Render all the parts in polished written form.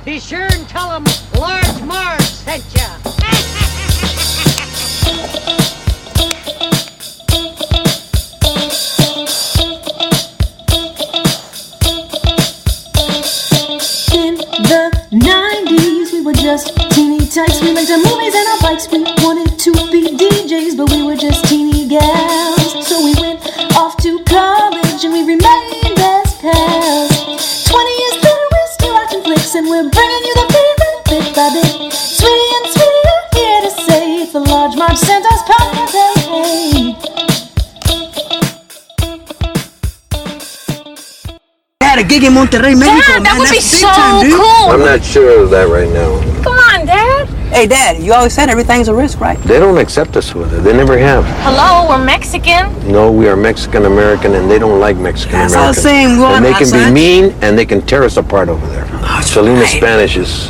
Be sure and tell them Large Marge sent ya. In the 90s, we were just teeny tykes. We liked our movies and our bikes. We wanted to be DJs, but we were just teeny gals. So we went off to college and we remained as pals. 20 years later, we're still watching flicks and we're bringing you the feedback bit by bit. Sweetie and Sweetie are here to say it's the Large Marge Santa's holiday. Had a gig in Monterrey, Mexico, Dad, that man. would be That's big so time, dude. cool. I'm not sure of that right now. Come on, Dad. Hey, Dad, you always said everything's a risk, right? They don't accept us with it. They never have. Hello, we're Mexican. No, we are Mexican-American, and they don't like Mexican-American. That's all the same. Go on, And they can son. be mean, and they can tear us apart over there. Selena's right. Spanish is...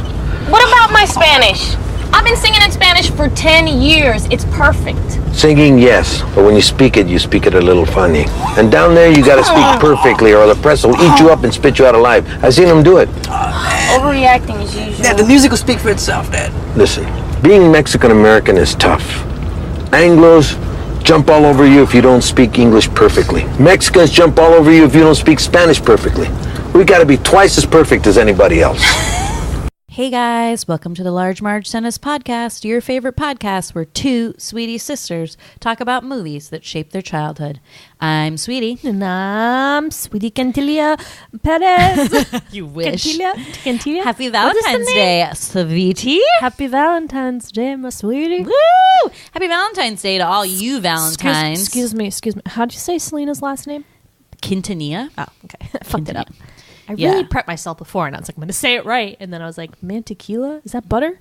What about my Spanish? I've been singing in Spanish for 10 years. It's perfect. Singing, yes, but when you speak it a little funny. And down there, you gotta speak perfectly, or the press will eat you up and spit you out alive. I've seen them do it. Overreacting as usual. Dad, the music will speak for itself, Dad. Listen, being Mexican-American is tough. Anglos jump all over you if you don't speak English perfectly. Mexicans jump all over you if you don't speak Spanish perfectly. We gotta be twice as perfect as anybody else. Hey guys, welcome to the Large Marge Tennis Podcast, your favorite podcast where two Sweetie sisters talk about movies that shaped their childhood. I'm Sweetie. And I'm Sweetie Quintanilla Perez. You wish. Quintanilla? Happy What is the Valentine's name? Day, Sweetie. Happy Valentine's Day, my sweetie. Woo! Happy Valentine's Day to all you Valentines. Excuse me. How do you say Selena's last name? Quintanilla. Oh, okay. I fucked it up. I Yeah. really prepped myself before, and I was like, I'm going to say it right. And then I was like, mantequilla? Is that butter?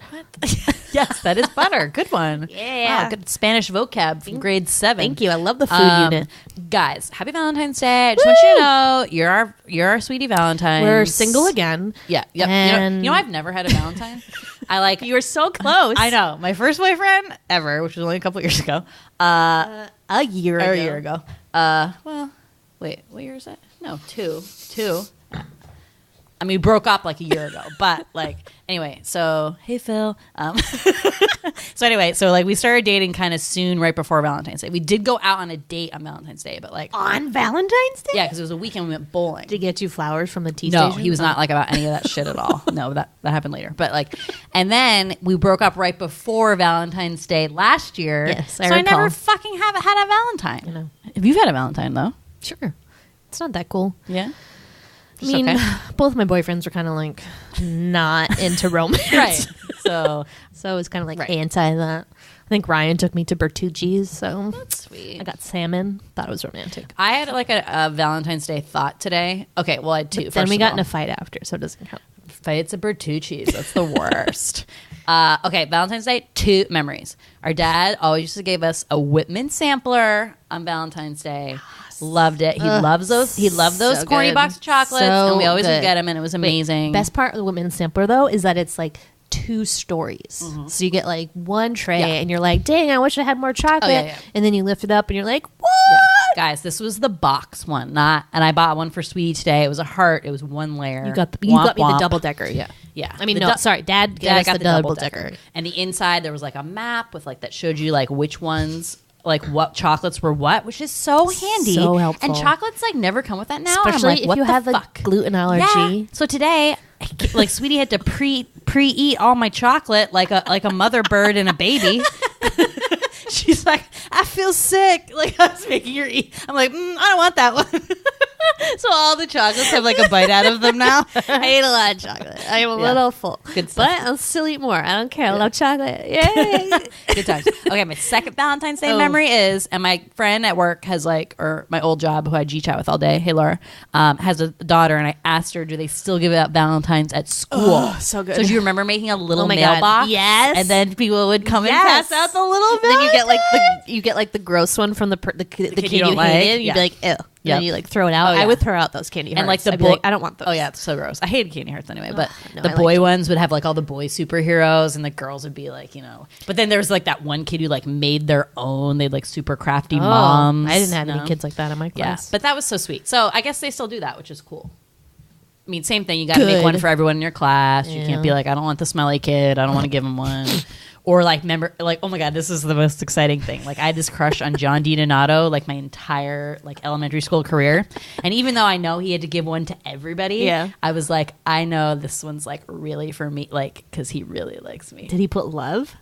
Yes, that is butter. Good one. Yeah. Wow, good Spanish vocab from grade 7. Thank you. I love the food unit. Guys, happy Valentine's Day. I just want you to know you're our sweetie Valentine. We're single again. Yeah. Yep. And You know, I've never had a Valentine. I like you were so close. I know. My first boyfriend ever, which was only a couple years ago. A year ago. Or a year ago. Well, wait, what year is that? No, two. I mean, we broke up like a year ago, but like, anyway, so, hey, Phil. So like we started dating kind of soon right before Valentine's Day. We did go out on a date on Valentine's Day, but like. On Valentine's Day? Yeah, because it was a weekend we went bowling. Did he get you flowers from the tea No, station? he was not like about any of that shit at all. No, that happened later. But like, and then we broke up right before Valentine's Day last year. Yes, so I I recall. never fucking had a Valentine. I know. Have you had a Valentine though? Sure. It's not that cool. Yeah. I mean, okay. both my boyfriends were kind of like not into romance. Right. So So it was kind of like Right. anti that. I think Ryan took me to Bertucci's, so that's sweet. I got salmon. Thought it was romantic. I had like a Valentine's Day thought today. Okay, well I had two. Then we first got of in all. a fight after, so it doesn't count. Fights at Bertucci's. That's the worst. Okay, Valentine's Day, two memories. Our dad always used to give us a Whitman sampler on Valentine's Day. Loved it. He loves those. He loved those so corny good. box of chocolates, So and we always would good. get them, and it was amazing. Best part of the women's sampler though is that it's like 2 stories. So you get like one tray, Yeah. and you're like, "Dang, I wish I had more chocolate." yeah. And then you lift it up, and you're like, "What?" Guys, this was the box one, not. And I bought one for Sweetie today. It was a heart. It was one layer. You got me the Womp. double decker. Yeah. Yeah. I mean, The no, du- sorry, Dad Yeah, I got the double decker. And the inside there was like a map with like that showed you like which ones. Like what chocolates were what, which is so handy, So helpful. And chocolates like never come with that now. And Especially I'm like, if what you the have a fuck? gluten allergy. Yeah. So today, like Sweetie had to pre-eat all my chocolate like a mother bird and a baby. She's like, I feel sick. Like I was making her eat. I'm like, I don't want that one. So all the chocolates have like a bite out of them now. I ate a lot of chocolate. I am a little full. Good stuff. But I'll still eat more. I don't care. I love chocolate. Yay. Good times. Okay, my second Valentine's Day Oh. memory is, and my friend at work has like, or my old job who I G-chat with all day, hey Laura, has a daughter, and I asked her, do they still give out Valentine's at school? Oh, so good. So do you remember making a little Oh my God. mailbox? Yes. And then people would come and Yes. pass out the little And then Valentine. you get like the gross one from the kid you you don't like. hated. And you'd Yeah. be like, ew. Yep. And then you like throw it out. Oh, yeah. I would throw out those candy hearts. And like the I'd be boy, I don't want those. Oh yeah, it's so gross. I hated candy hearts anyway. But no, the I boy liked ones would have like all the boy superheroes, and the girls would be like, you know. But then there was like that one kid who like made their own. They'd like super crafty moms. I didn't have No? any kids like that in my Yeah, class. but that was so sweet. So I guess they still do that, which is cool. mean, same thing. You got to make one for everyone in your class. You can't be like, I don't want the smelly kid. I don't want to give him one. Or like, remember, like, oh my God, this is the most exciting thing. Like, I had this crush on John D. Donato, like my entire like elementary school career. And even though I know he had to give one to everybody, I was like, I know this one's like really for me, like, because he really likes me. Did he put love?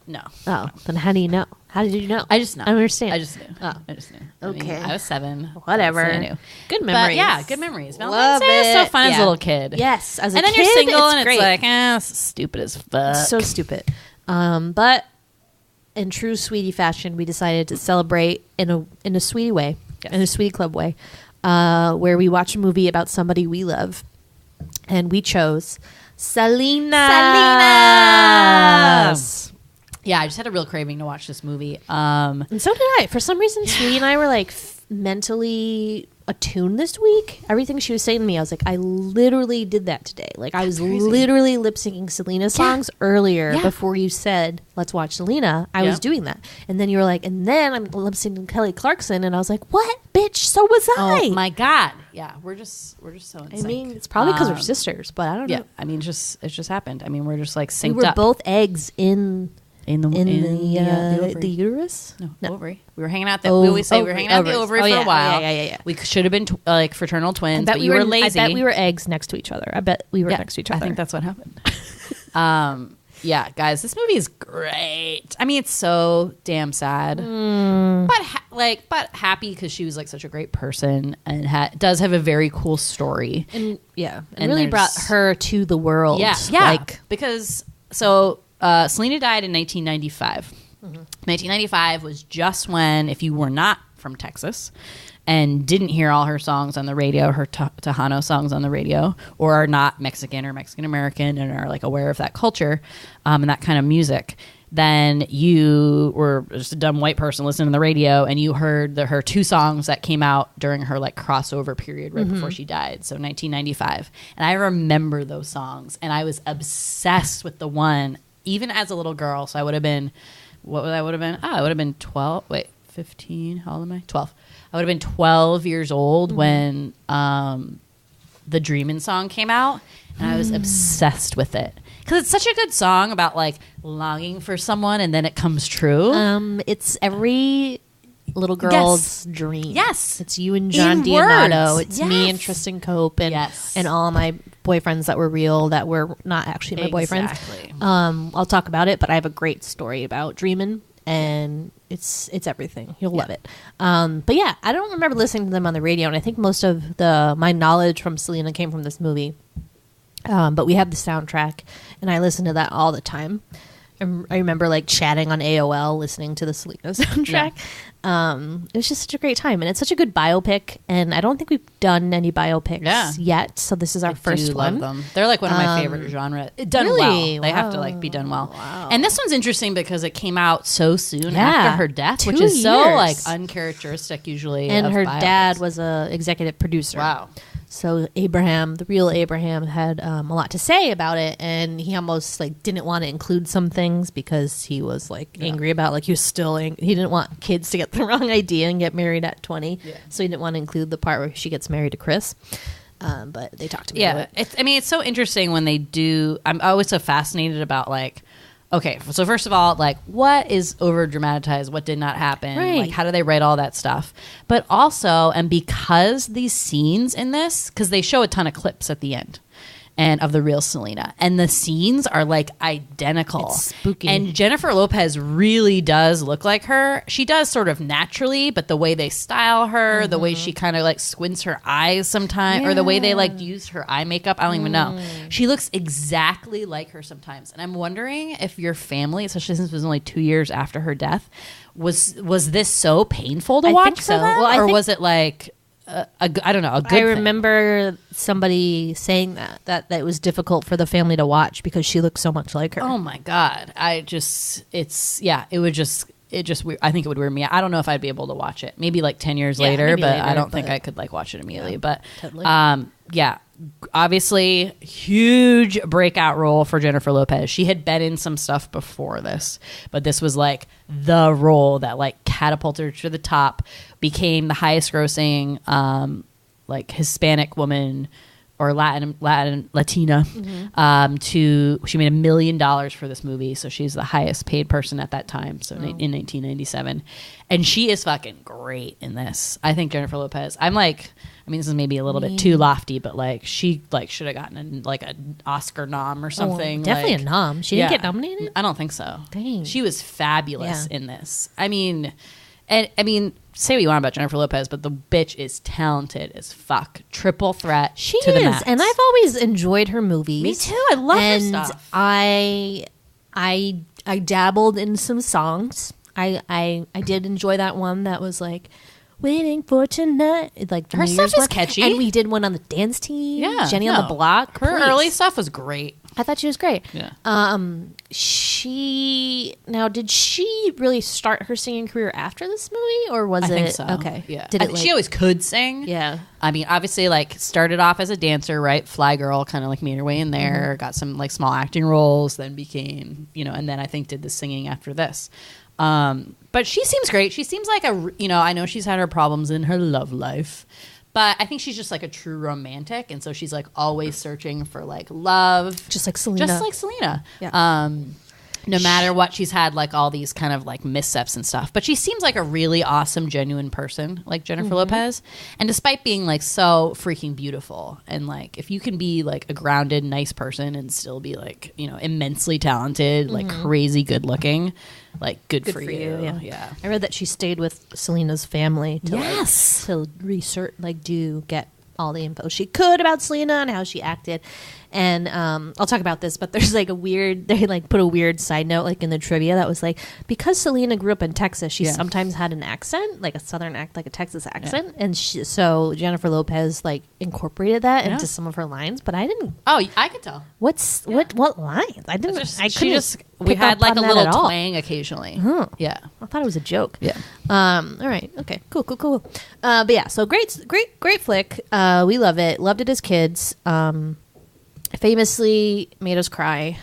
No. Oh, then how do you know? How did you know? I just know. I don't understand. I just knew. Oh. I just knew. Okay. I mean, I was 7. Whatever. So I knew. Good memories. But yeah, good memories. Love Valentine's Day is so it. fun as Yeah. a little kid. Yes, as a and then kid, you're single it's and great. it's like, this is stupid as fuck. So stupid. But in true Sweetie fashion, we decided to celebrate in a Sweetie way, in a Sweetie Club way, where we watch a movie about somebody we love, and we chose Selena. Yeah, I just had a real craving to watch this movie. And so did I. For some reason, Sweetie and I were like mentally attuned this week. Everything she was saying to me, I was like, I literally did that today. Like, I was literally lip syncing Selena songs earlier before you said, let's watch Selena. I was doing that. And then you were like, and then I'm lip syncing Kelly Clarkson. And I was like, what? Bitch, so was I. Oh my God. Yeah, we're just so insane. I mean, it's probably because we're sisters, but I don't know. Yeah, I mean, it just happened. I mean, we're just like synced We were up. both eggs in the ovary. uterus. No, ovary. We were hanging out there. We always say we were hanging out the ovary for a while. Yeah. We should have been like fraternal twins, I bet but you were lazy. I bet we were eggs next to each other. I bet we were next to each other. I think that's what happened. Yeah, guys, this movie is great. I mean, it's so damn sad, but happy because she was like such a great person and does have a very cool story. And really brought her to the world. Yeah, like because Selena died in 1995. 1995 was just when, if you were not from Texas and didn't hear all her songs on the radio, her Tejano songs on the radio, or are not Mexican or Mexican American and are like aware of that culture and that kind of music, then you were just a dumb white person listening to the radio and you heard her 2 songs that came out during her like crossover period right before she died. So 1995. And I remember those songs and I was obsessed with the one, even as a little girl. So I would have been, I would have been 12. Wait, 15. How old am I? 12. I would have been 12 years old when the Dreamin' song came out. And I was obsessed with it. Because it's such a good song about like longing for someone and then it comes true. It's every little girl's dream. Yes. It's you and John In D'Amato. words. It's Yes. me and Tristan Cope and all my boyfriends that were real that were not actually my boyfriends. Exactly. I'll talk about it, but I have a great story about dreaming, and it's everything. You'll love it. But yeah, I don't remember listening to them on the radio, and I think most of my knowledge from Selena came from this movie. But we have the soundtrack, and I listen to that all the time. I remember like chatting on AOL, listening to the Selena soundtrack. It was just such a great time, and it's such a good biopic. And I don't think we've done any biopics yet, so this is our first one. Love them. They're like one of my favorite genre. Done really? well. They have to like be done well. Wow. And this one's interesting because it came out so soon after her death, 2 which is so years. like uncharacteristic usually. And of her biopics. dad was a executive producer. Wow. So Abraham, the real Abraham, had a lot to say about it, and he almost like didn't want to include some things because he was like angry about like he was still he didn't want kids to get the wrong idea and get married at 20. So he didn't want to include the part where she gets married to Chris. But they talked about it. It's so interesting when they do. I'm always so fascinated about like. Okay, so first of all, like, what is over dramatized? What did not happen? Right. Like, how do they write all that stuff? But also, and because these scenes in this, because they show a ton of clips at the end, and of the real Selena, and the scenes are like identical. It's spooky. And Jennifer Lopez really does look like her. She does sort of naturally, but the way they style her, the way she kind of like squints her eyes sometimes, or the way they like use her eye makeup, I don't even know. She looks exactly like her sometimes. And I'm wondering if your family, especially since it was only 2 years after her death, was this so painful to I watch think so. for them? Well, I or think- was it like I don't know, a good I thing? remember somebody saying that it was difficult for the family to watch because she looked so much like her. Oh my God. It would just I think it would weird me out. I don't know if I'd be able to watch it. Maybe like 10 years later, maybe but later, I don't think but- I could like watch it immediately. But totally. obviously huge breakout role for Jennifer Lopez. She had been in some stuff before this, but this was like the role that like catapulted her to the top, became the highest grossing like Hispanic woman or Latina. She made $1 million for this movie, so she's the highest paid person at that time. So in 1997, and she is fucking great in this. I think Jennifer Lopez. This is maybe a little bit too lofty, but like she like should have gotten an Oscar nom or something. Definitely like, a nom. She didn't get nominated? I don't think so. Dang. She was fabulous in this. Say what you want about Jennifer Lopez, but the bitch is talented as fuck. Triple threat. She to the is, max. and I've always enjoyed her movies. Me too. I love her stuff. I dabbled in some songs. I did enjoy that one that was like Waiting for Tonight. Like her New stuff Year's is one. catchy. And we did one on the dance team. Yeah, Jenny on the Block. Her Please. early stuff was great. I thought she was great. Yeah. Did she really start her singing career after this movie, or was I it? think so. Okay. Yeah. Did she always could sing. Yeah. Obviously, like started off as a dancer, right? Fly Girl, kind of like made her way in there. Got some like small acting roles, then became, and then I think did the singing after this. But she seems great. She seems like I know she's had her problems in her love life. But I think she's just like a true romantic, and so she's like always searching for like love, Just like Selena. Yeah. No matter what, she's had like all these kind of like missteps and stuff. But she seems like a really awesome, genuine person, like Jennifer Lopez. And despite being like so freaking beautiful, and like if you can be like a grounded, nice person and still be like immensely talented, like crazy good looking, like good for you. Yeah. I read that she stayed with Selena's family to Yes. to research, get all the info she could about Selena and how she acted. And I'll talk about this, but there's like they like put a weird side note like in the trivia that was like, because Selena grew up in Texas, she sometimes had an accent, like a southern like a Texas accent, and so Jennifer Lopez like incorporated that into some of her lines, but I didn't. Oh, I could tell. What lines? I didn't. I couldn't. We had like a little twang occasionally. Yeah, I thought it was a joke. Yeah. All right. Okay. Cool. But yeah. So great flick. We love it. Loved it as kids. Famously made us cry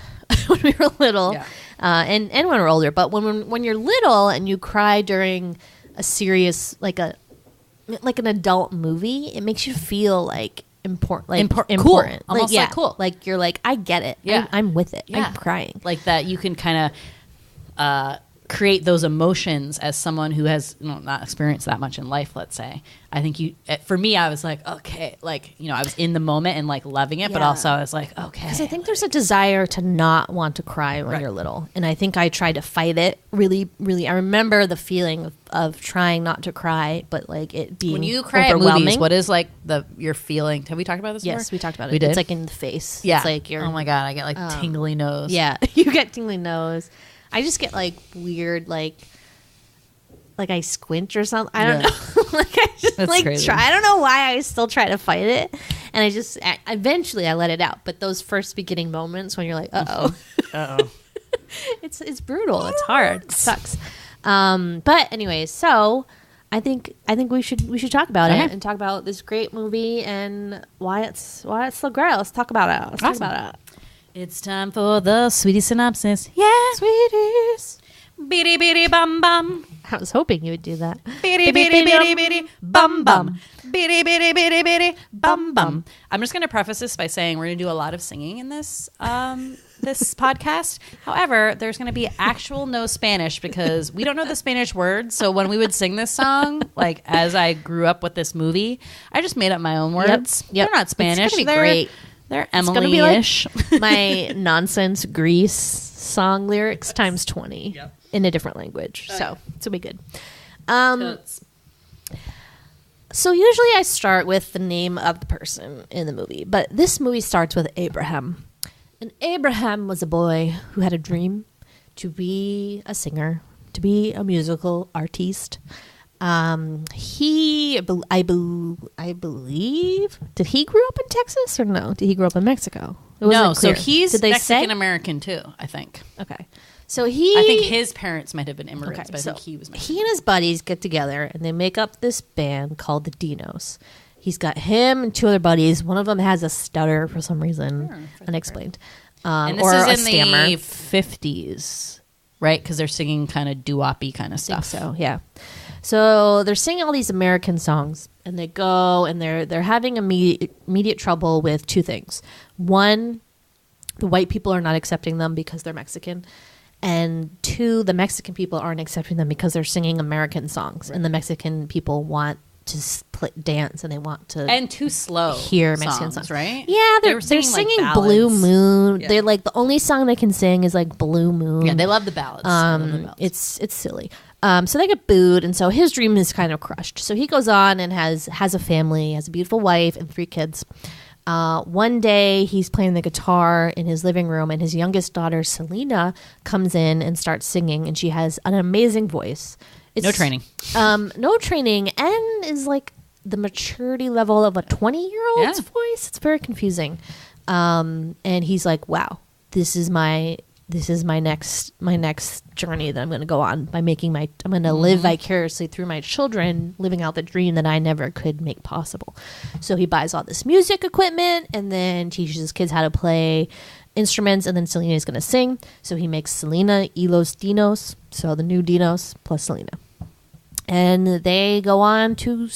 when we were little, and when we're older. But when you're little and you cry during a serious like an adult movie, it makes you feel like important, cool. Almost like cool. Like you're like, I get it. Yeah. I'm with it. Yeah. I'm crying. Like that you can kind of create those emotions as someone who has not experienced that much in life, let's say. I think for me, I was like, okay, like, I was in the moment and like loving it, but also I was like, okay. Because I think there's a desire to not want to cry when you're little. And I think I tried to fight it really, really. I remember the feeling of trying not to cry, but like it being when you cry at overwhelming. movies, what is like your feeling? Have we talked about this before? Yes, we talked about it. We did? It's like in the face. Yeah. It's like you're, oh my God, I get like tingly nose. Yeah, you get tingly nose. I just get like weird, like I squint or something. I don't know. Like I just That's like crazy. try. I don't know why I still try to fight it, and eventually I let it out. But those first beginning moments when you're like, it's brutal. It's hard. It sucks. But anyways, so I think we should talk about it and talk about this great movie and why it's so great. Let's talk about it. Let's talk about it. It's time for the sweetie synopsis. Yeah, sweeties. Bitty bitty bum bum. I was hoping you would do that. Bitty bitty bitty bitty bum bum. Bitty bitty bitty bitty bum bum. I'm just going to preface this by saying we're going to do a lot of singing in this this podcast. However, there's going to be actual no Spanish because we don't know the Spanish words. So when we would sing this song, like as I grew up with this movie, I just made up my own words. Yep. They're not Spanish. It's going to be great. They're It's gonna be like Emily-ish. my nonsense Grease song lyrics times 20 in a different language. So it's gonna be good. So usually I start with the name of the person in the movie, but this movie starts with Abraham. And Abraham was a boy who had a dream to be a singer, to be a musical artiste. I believe, did he grow up in Texas or no? Did he grow up in Mexico? It wasn't No, so clear. he's Did they Mexican say? American too, I think. Okay. So I I think his parents might have been immigrants, Okay, but so I think he was Mexican. he and his buddies get together and they make up this band called the Dinos. He's got him and two other buddies. One of them has a stutter for some reason, unexplained, And this or a is in stammer. the 50s, right? Because they're singing kind of doo-wop-y kind of I think stuff. so, yeah. So they're singing all these American songs, and they go and they're having immediate trouble with two things. One, the white people are not accepting them because they're Mexican. And two, the Mexican people aren't accepting them because they're singing American songs. Right. And the Mexican people want to dance, and they want to... And too slow hear Mexican songs, right? Yeah, they're singing like Blue Moon. Yeah. They're like, the only song they can sing is like Blue Moon. Yeah, they love the ballads. It's silly. So they get booed, and so his dream is kind of crushed. So he goes on and has a family, has a beautiful wife and 3 kids. One day he's playing the guitar in his living room, and his youngest daughter, Selena, comes in and starts singing, and she has an amazing voice. No training. No training, and is like the maturity level of a 20-year-old's voice. It's very confusing. And he's like, wow, this is my next journey that I'm going to go on by I'm going to live vicariously through my children, living out the dream that I never could make possible. So he buys all this music equipment and then teaches his kids how to play instruments, and then Selena is going to sing. So he makes Selena y los Dinos, so the new Dinos plus Selena. And they go on to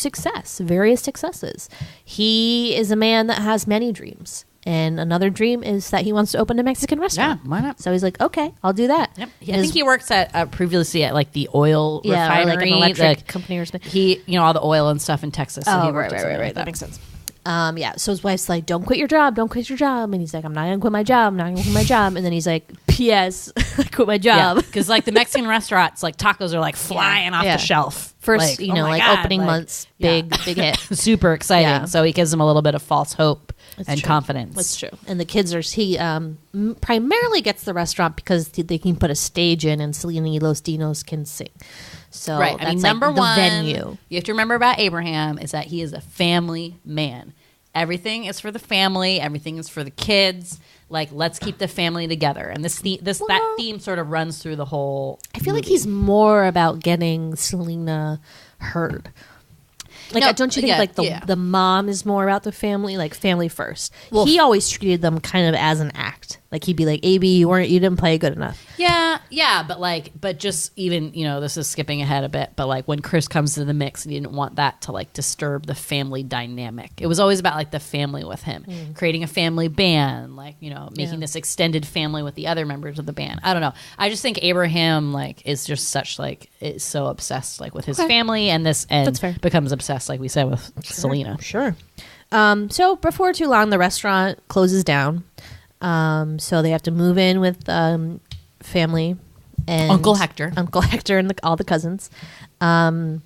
various successes. He is a man that has many dreams. And another dream is that he wants to open a Mexican restaurant. Yeah, why not? So he's like, okay, I'll do that. Yep. I think he works at previously at like the oil refinery, or like an electric company or something. He, all the oil and stuff in Texas. So he worked right. That makes sense. So his wife's like, don't quit your job. And he's like, I'm not going to quit my job. And then he's like, P.S. I quit my job. Because like the Mexican restaurants, like tacos are like flying off the shelf. First, opening months, big hit. Super exciting. Yeah. So he gives them a little bit of false hope and confidence. That's true. And the kids he primarily gets the restaurant because they can put a stage in and Selena y los Dinos can sing. So right. that's number like the one, venue. You have to remember about Abraham is that he is a family man. Everything is for the family. Everything is for the kids. Like, let's keep the family together. And that theme sort of runs through the whole I feel movie. like he's more about getting Selena heard. Like, don't you think the mom is more about the family, like family first? Well, he always treated them kind of as an act. Like he'd be like, "AB, you didn't play good enough." Yeah, but just even this is skipping ahead a bit. But like when Chris comes to the mix, he didn't want that to like disturb the family dynamic. It was always about like the family with him, creating a family band, like making this extended family with the other members of the band. I don't know. I just think Abraham like is just such like is so obsessed like with his family and becomes obsessed like we said with Selena. Sure. So before too long, the restaurant closes down. So they have to move in with family and Uncle Hector and all the cousins. And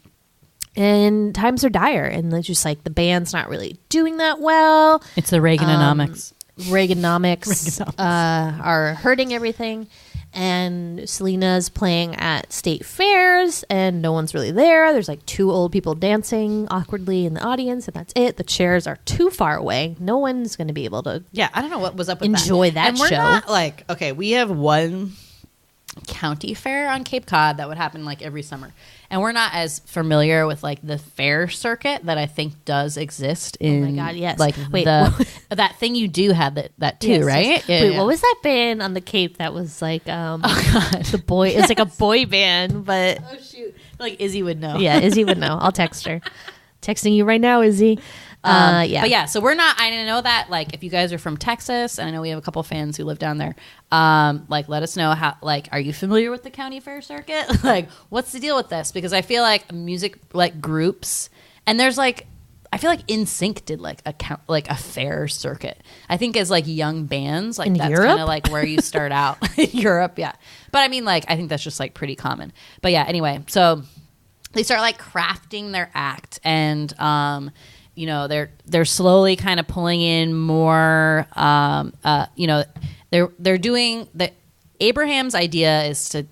times are dire, and it's just like the band's not really doing that well. It's the Reaganomics. Reaganomics are hurting everything. And Selena's playing at state fairs, and no one's really there. There's like 2 old people dancing awkwardly in the audience, and that's it. The chairs are too far away. No one's going to be able to. Yeah, I don't know what was up with enjoy that and we're show. Not like, okay, we have one county fair on Cape Cod that would happen like every summer, and we're not as familiar with like the fair circuit that I think does exist in. Oh my god, yes! Like wait, that thing you do have that too, yes, right? Yes. Yeah, wait, what was that band on the Cape that was like the boy? It's like a boy band, but oh shoot, like Izzy would know. Yeah, Izzy would know. I'll text her. Texting you right now, Izzy. But yeah, so we're not. I know that like if you guys are from Texas, and I know we have a couple fans who live down there. Like, let us know how. Like, are you familiar with the county fair circuit? Like, what's the deal with this? Because I feel like music like groups, and there's like, I feel like NSYNC did like a fair circuit. I think as like young bands, like in that's Europe? kind of like where you start out in Europe. Yeah, but I mean, like I think that's just like pretty common. But yeah, anyway, so they start like crafting their act and. They're slowly kind of pulling in more. They're doing the Abraham's idea is to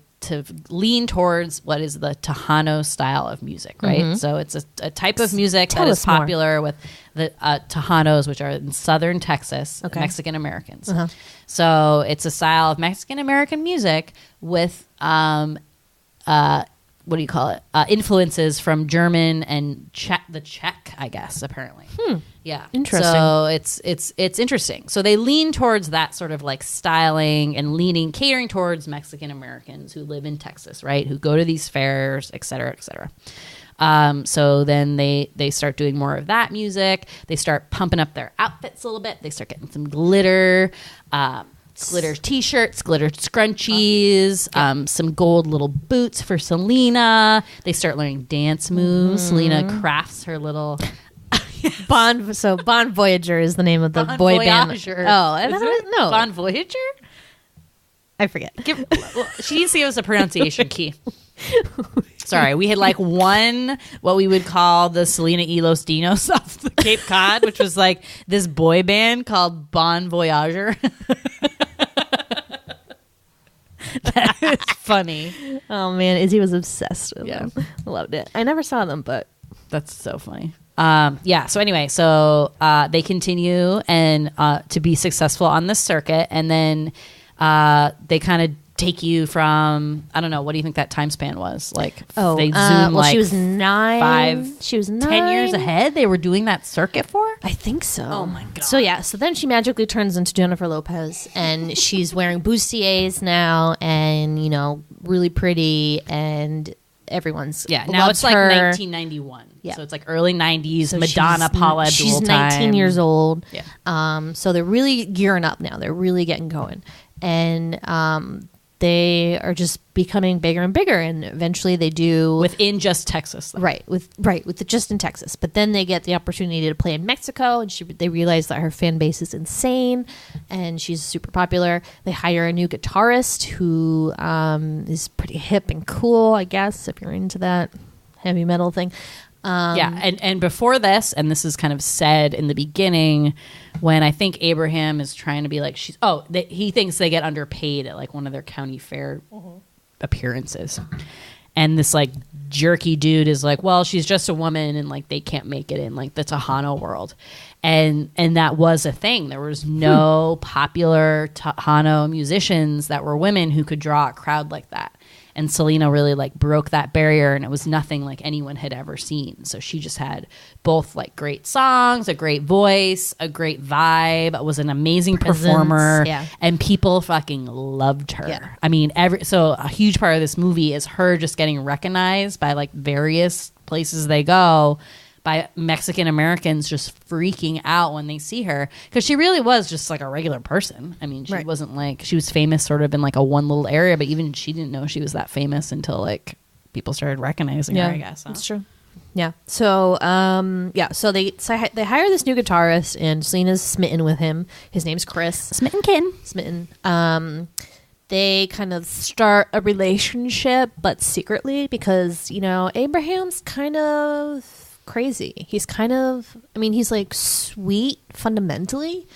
lean towards what is the Tejano style of music, right? Mm-hmm. So it's a type of music that is popular with the Tejanos, which are in southern Texas, Mexican Americans. Uh-huh. So it's a style of Mexican American music with what do you call it? Influences from German and the Czech, I guess, apparently. Yeah. Interesting. So it's interesting. So they lean towards that sort of like styling and catering towards Mexican Americans who live in Texas, right? Who go to these fairs, et cetera, et cetera. So then they start doing more of that music. They start pumping up their outfits a little bit. They start getting some glitter. Glitter t-shirts, glitter scrunchies, some gold little boots for Selena. They start learning dance moves. Selena crafts her little Bon Voyager is the name of the boy Voyager. band. Oh, I don't know. Bon Voyager? I forget. She needs to give us a pronunciation key. Sorry, we had like one, what we would call the Selena y Los Dinos off the Cape Cod, which was like this boy band called Bon Voyager. That is funny. Oh man, Izzy was obsessed with them. Loved it. I never saw them, but that's so funny. So anyway, they continue and to be successful on this circuit, and then they kind of take you from, I don't know, what do you think that time span was? Like, they zoom she was 9. She was 9. 10 years ahead. They were doing that circuit for? I think so. Oh my god. So then she magically turns into Jennifer Lopez, and she's wearing bustiers now, and really pretty, and everyone's now it's like 1991. So it's like early 90s, so Madonna, Paula Abdul she's 19 time. years old. Yeah. So they're really gearing up now. They're really getting going, and they are just becoming bigger and bigger, and eventually they do within just Texas, though. with just in Texas. But then they get the opportunity to play in Mexico, and they realize that her fan base is insane, and she's super popular. They hire a new guitarist who is pretty hip and cool, I guess, if you're into that heavy metal thing. And before this, and this is kind of said in the beginning, when I think Abraham is trying to be like, he thinks they get underpaid at like one of their county fair appearances. And this like jerky dude is like, well, she's just a woman and like they can't make it in like the Tejano world. And that was a thing. There was no popular Tejano musicians that were women who could draw a crowd like that. And Selena really like broke that barrier, and it was nothing like anyone had ever seen. So she just had both like great songs, a great voice, a great vibe, was an amazing performer, and people fucking loved her. Yeah. I mean, so a huge part of this movie is her just getting recognized by like various places they go, by Mexican Americans just freaking out when they see her, because she really was just like a regular person. I mean, she wasn't like, she was famous sort of in like a one little area, but even she didn't know she was that famous until like people started recognizing her, I guess. That's true. Yeah. So, so they hire this new guitarist, and Selena's smitten with him. His name's Chris. Smitten. They kind of start a relationship, but secretly, because, Abraham's kind of crazy. He's kind of, he's like sweet fundamentally,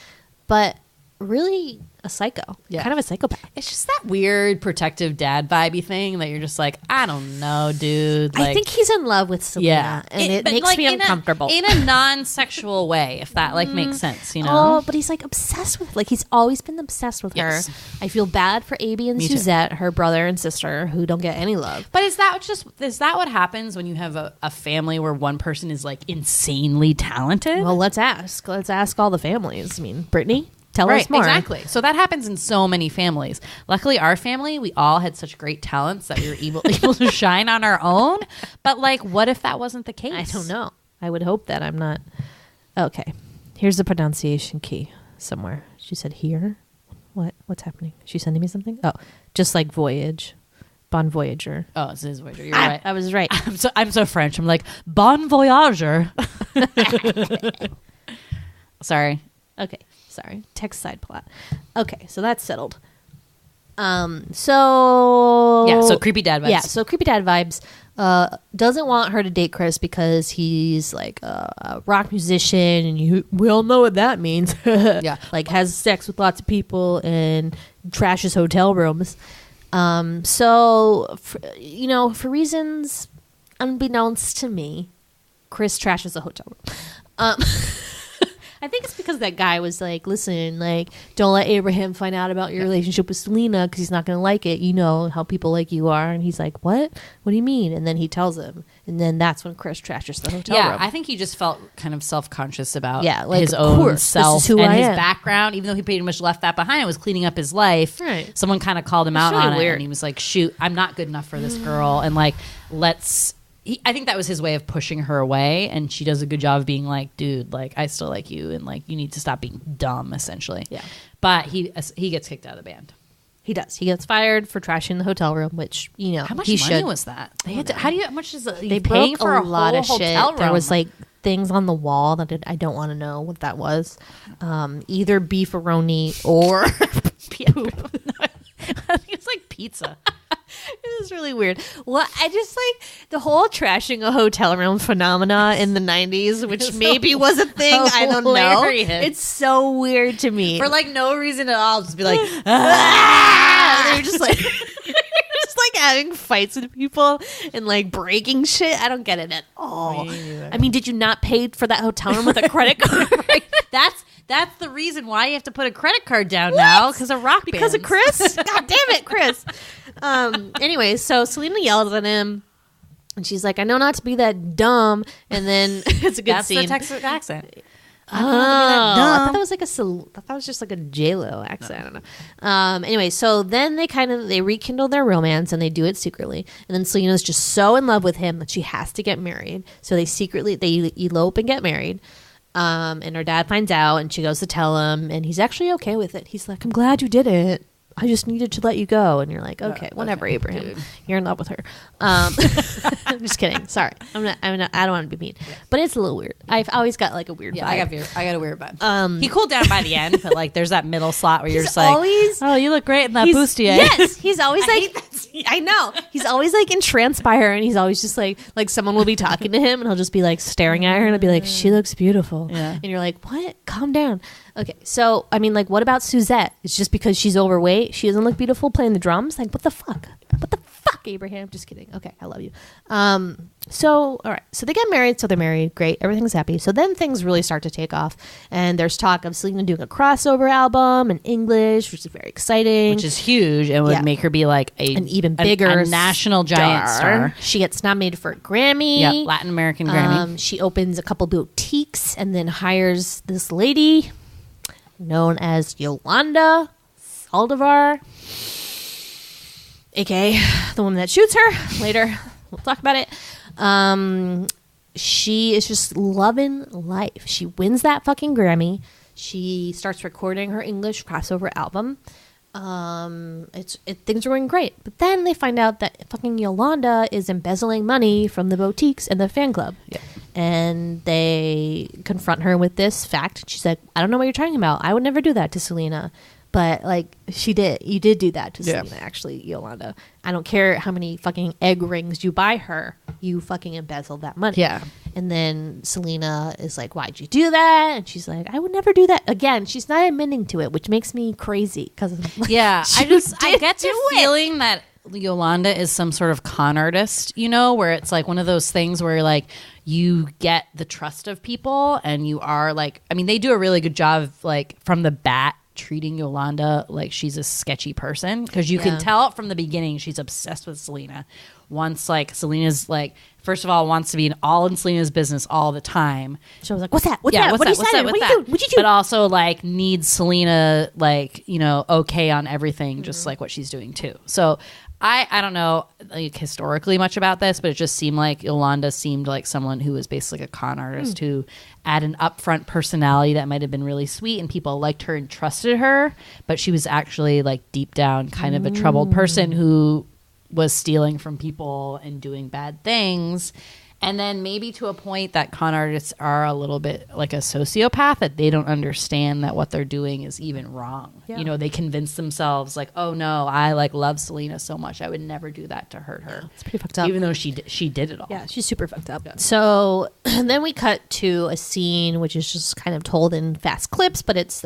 but really a psycho. Kind of a psychopath. It's just that weird protective dad vibey thing that you're just like, I don't know, dude. Like, I think he's in love with Selena, and it makes me uncomfortable in a non-sexual way, if that like makes sense, Oh, but he's like obsessed with, like, he's always been obsessed with her. I feel bad for Abby and Suzette, her brother and sister, who don't get any love. But is that what happens when you have a family where one person is like insanely talented? Well, let's ask all the families. Brittany, tell us more. Exactly. So that happens in so many families. Luckily, our family, we all had such great talents that we were able to shine on our own. But like, what if that wasn't the case? I don't know. I would hope that I'm not. Okay. Here's the pronunciation key somewhere. She said here. What's happening? Is she sending me something? Oh, just like voyage. Bon Voyager. Oh, it is Voyager. You're right. I was right. I'm so French. I'm like, Bon Voyager. Sorry. Okay. Sorry. Text side plot. Okay, so that's settled. So creepy dad vibes. Yeah, so creepy dad vibes. Doesn't want her to date Chris because he's like a rock musician, and we all know what that means. Like has sex with lots of people and trashes hotel rooms. For reasons unbeknownst to me, Chris trashes a hotel room. I think it's because that guy was like, listen, like, don't let Abraham find out about your relationship with Selena because he's not going to like it. You know how people like you are. And he's like, what? What do you mean? And then he tells him. And then that's when Chris trashes the hotel room. Yeah, I think he just felt kind of self-conscious about like, his own self and his am. Background. Even though he pretty much left that behind and was cleaning up his life. Right. Someone kind of called him out really on weird. it. And he was like, shoot, I'm not good enough for this girl. And like, let's I think that was his way of pushing her away, and she does a good job of being like, dude, like I still like you, and like you need to stop being dumb, essentially. Yeah. But he gets kicked out of the band. He does. He gets fired for trashing the hotel room, which How much he money should. was that? They had How much is it? They paying broke for a lot of whole shit. hotel There room? was like things on the wall that I don't want to know what that was. Either beefaroni or poop. I think it's like pizza. It was really weird. Well, I just like the whole trashing a hotel room phenomena in the 90s, which maybe was a thing. I don't know. Hilarious. It's so weird to me. For like no reason at all, just be like, They're just like just like having fights with people and like breaking shit. I don't get it at all. I mean, did you not pay for that hotel room with a credit card? That's the reason why you have to put a credit card down now because of rock Because of bands. Chris? God damn it, Chris. Anyway, so Selena yells at him and she's like, I know not to be that dumb. And then it's a good That's scene. the Texas accent. I thought that was like I thought that was just like a J-Lo accent. I don't know. Anyway, so then they rekindle their romance and they do it secretly. And then Selena's just so in love with him that she has to get married. So they elope and get married. And her dad finds out and she goes to tell him and he's actually okay with it. He's like, I'm glad you did it. I just needed to let you go. And you're like, okay, whatever, Abraham. Dude. You're in love with her. I'm just kidding. Sorry. I don't want to be mean. But it's a little weird. I've always got like a weird vibe. I got a weird vibe. He cooled down by the end, but like there's that middle slot where you're just like, always, oh, you look great in that bustier. Yes. He's always like, I know. He's always like in Transpire and he's always just like someone will be talking to him and he'll just be like staring at her and I'll be like, she looks beautiful. Yeah. And you're like, what? Calm down. Okay, so I mean, like, what about Suzette? It's just because she's overweight, she doesn't look beautiful playing the drums. Like, what the fuck? What the fuck, Abraham? Just kidding. Okay, I love you. So all right, so they get married. So they're married. Great, everything's happy. So then things really start to take off, and there's talk of Selena doing a crossover album in English, which is very exciting, which is huge, and would make her be like an even bigger a national giant star. She gets nominated for a Grammy. Yeah, Latin American Grammy. She opens a couple boutiques and then hires this lady known as Yolanda Saldivar, aka the woman that shoots her. Later, we'll talk about it. She is just loving life. She wins that fucking Grammy. She starts recording her English crossover album. Things are going great, but then they find out that fucking Yolanda is embezzling money from the boutiques and the fan club. Yeah. And they confront her with this fact. She's like, I don't know what you're talking about. I would never do that to Selena. But like she did. You did do that to Selena, actually, Yolanda. I don't care how many fucking egg rings you buy her. You fucking embezzled that money. Yeah. And then Selena is like, why'd you do that? And she's like, I would never do that. Again, she's not admitting to it, which makes me crazy. Cause yeah, I get the feeling that Yolanda is some sort of con artist, you know, where it's like one of those things where like you get the trust of people and you are like, I mean, they do a really good job of like from the bat treating Yolanda like she's a sketchy person because you can tell from the beginning she's obsessed with Selena. Once like Selena's like, first of all, wants to be all in Selena's business all the time. She was like, what's that? What's that? What are you saying? What do you do? But also like needs Selena like, you know, okay on everything, just like what she's doing too. So I don't know like historically much about this, but it just seemed like Yolanda seemed like someone who was basically a con artist who had an upfront personality that might have been really sweet and people liked her and trusted her, but she was actually like deep down kind of a troubled person who was stealing from people and doing bad things. And then maybe to a point that con artists are a little bit like a sociopath, that they don't understand that what they're doing is even wrong. Yeah. You know, they convince themselves like, oh no, I like love Selena so much. I would never do that to hurt her. It's pretty fucked up. Even though she did it all. Yeah, she's super fucked up. Yeah. So then we cut to a scene which is just kind of told in fast clips, but it's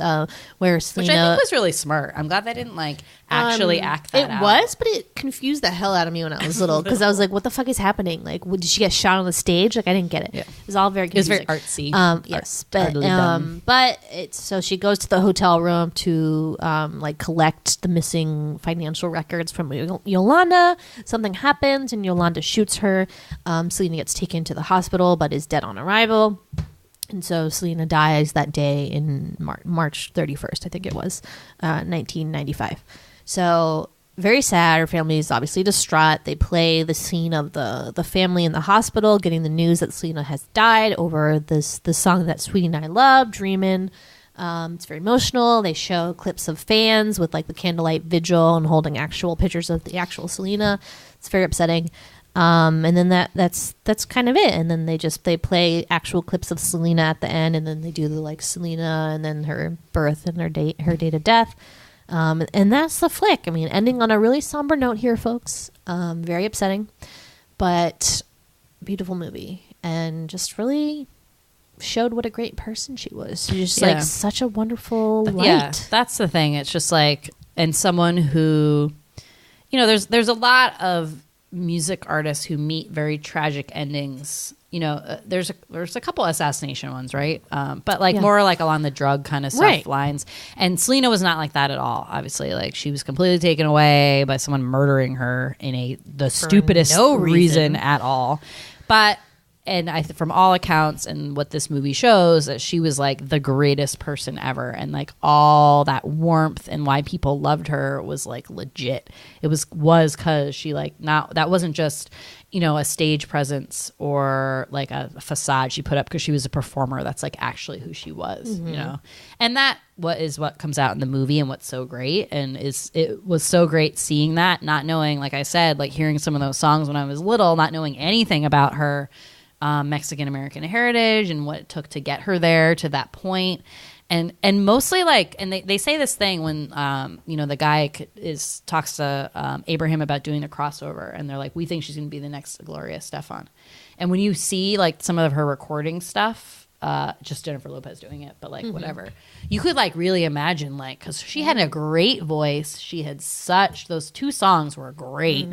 where Selena... Which I think was really smart. I'm glad they didn't like actually act that out. It was, but it confused the hell out of me when I was little because I was like, what the fuck is happening? Like, did she get shot on the stage? Like, I didn't get it. Yeah. It was all very confusing. It was very artsy. Yes, but it's so she goes to the hotel room to like collect the missing financial records from Yolanda. Something happens and Yolanda shoots her. Selena gets taken to the hospital but is dead on arrival. And so Selena dies that day in March 31st, I think it was, 1995. So very sad. Her family is obviously distraught. They play the scene of the family in the hospital getting the news that Selena has died over the song that Sweetie and I love, Dreamin'. It's very emotional. They show clips of fans with like the candlelight vigil and holding actual pictures of the actual Selena. It's very upsetting. And then that's kind of it. And then they play actual clips of Selena at the end, and then they do the like Selena and then her birth and her date of death. And that's the flick. I mean, ending on a really somber note here, folks. Very upsetting, but beautiful movie, and just really showed what a great person she was. She's just like such a wonderful light. Yeah, that's the thing. It's just like, and someone who, you know, there's a lot of music artists who meet very tragic endings. You know, there's a couple assassination ones, right? But like more like along the drug kind of stuff lines. And Selena was not like that at all. Obviously, like she was completely taken away by someone murdering her in the stupidest reason at all. But from all accounts and what this movie shows, that she was like the greatest person ever, and like all that warmth and why people loved her was like legit. It was because she like that wasn't just, you know, a stage presence or like a facade she put up, because she was a performer. That's like actually who she was, you know. And that what comes out in the movie, and what's so great, and it was so great seeing that, not knowing, like I said, like hearing some of those songs when I was little, not knowing anything about her Mexican American heritage and what it took to get her there to that point. And mostly like, and they say this thing when you know, the guy talks to Abraham about doing the crossover, and they're like, we think she's going to be the next Gloria Estefan. And when you see like some of her recording stuff, just Jennifer Lopez doing it, but like whatever, you could like really imagine, like, because she had a great voice, she had those two songs were great,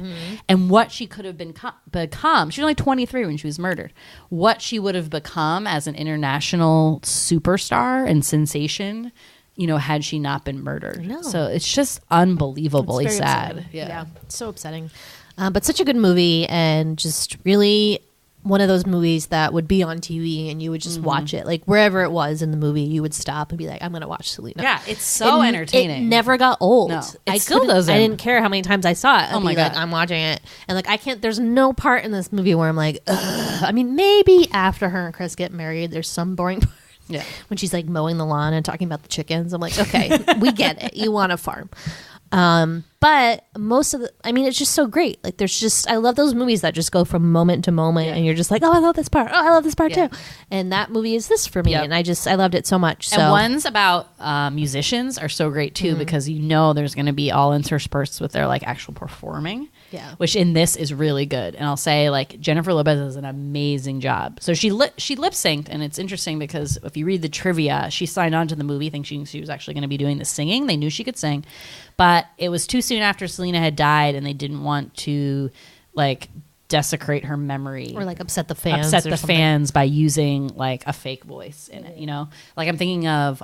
and what she could have become. She was only 23 when she was murdered. What she would have become as an international superstar and sensation, you know, had she not been murdered. So it's just unbelievably sad. Upsetting. Yeah, so upsetting, but such a good movie, and just really one of those movies that would be on TV and you would just watch it, like wherever it was in the movie, you would stop and be like, I'm going to watch Selena. Yeah, it's so entertaining. It never got old. No, it still doesn't. I didn't care how many times I saw it. Oh my God. Like, I'm watching it. And like, there's no part in this movie where I'm like, ugh. I mean, maybe after her and Chris get married, there's some boring part. Yeah. When she's like mowing the lawn and talking about the chickens. I'm like, okay, we get it. You want a farm. But most of it's just so great. Like I love those movies that just go from moment to moment, and you're just like, oh, I love this part. Oh, I love this part too. And that movie is this for me. And I loved it so much. So. And ones about musicians are so great too, because you know there's going to be all interspersed with their like actual performing. Yeah. Which in this is really good. And I'll say, like, Jennifer Lopez does an amazing job. So she lip synced, and it's interesting because if you read the trivia, she signed on to the movie thinking she was actually going to be doing the singing. They knew she could sing, but it was too soon after Selena had died, and they didn't want to like desecrate her memory or like upset the fans by using like a fake voice in it, you know. Like I'm thinking of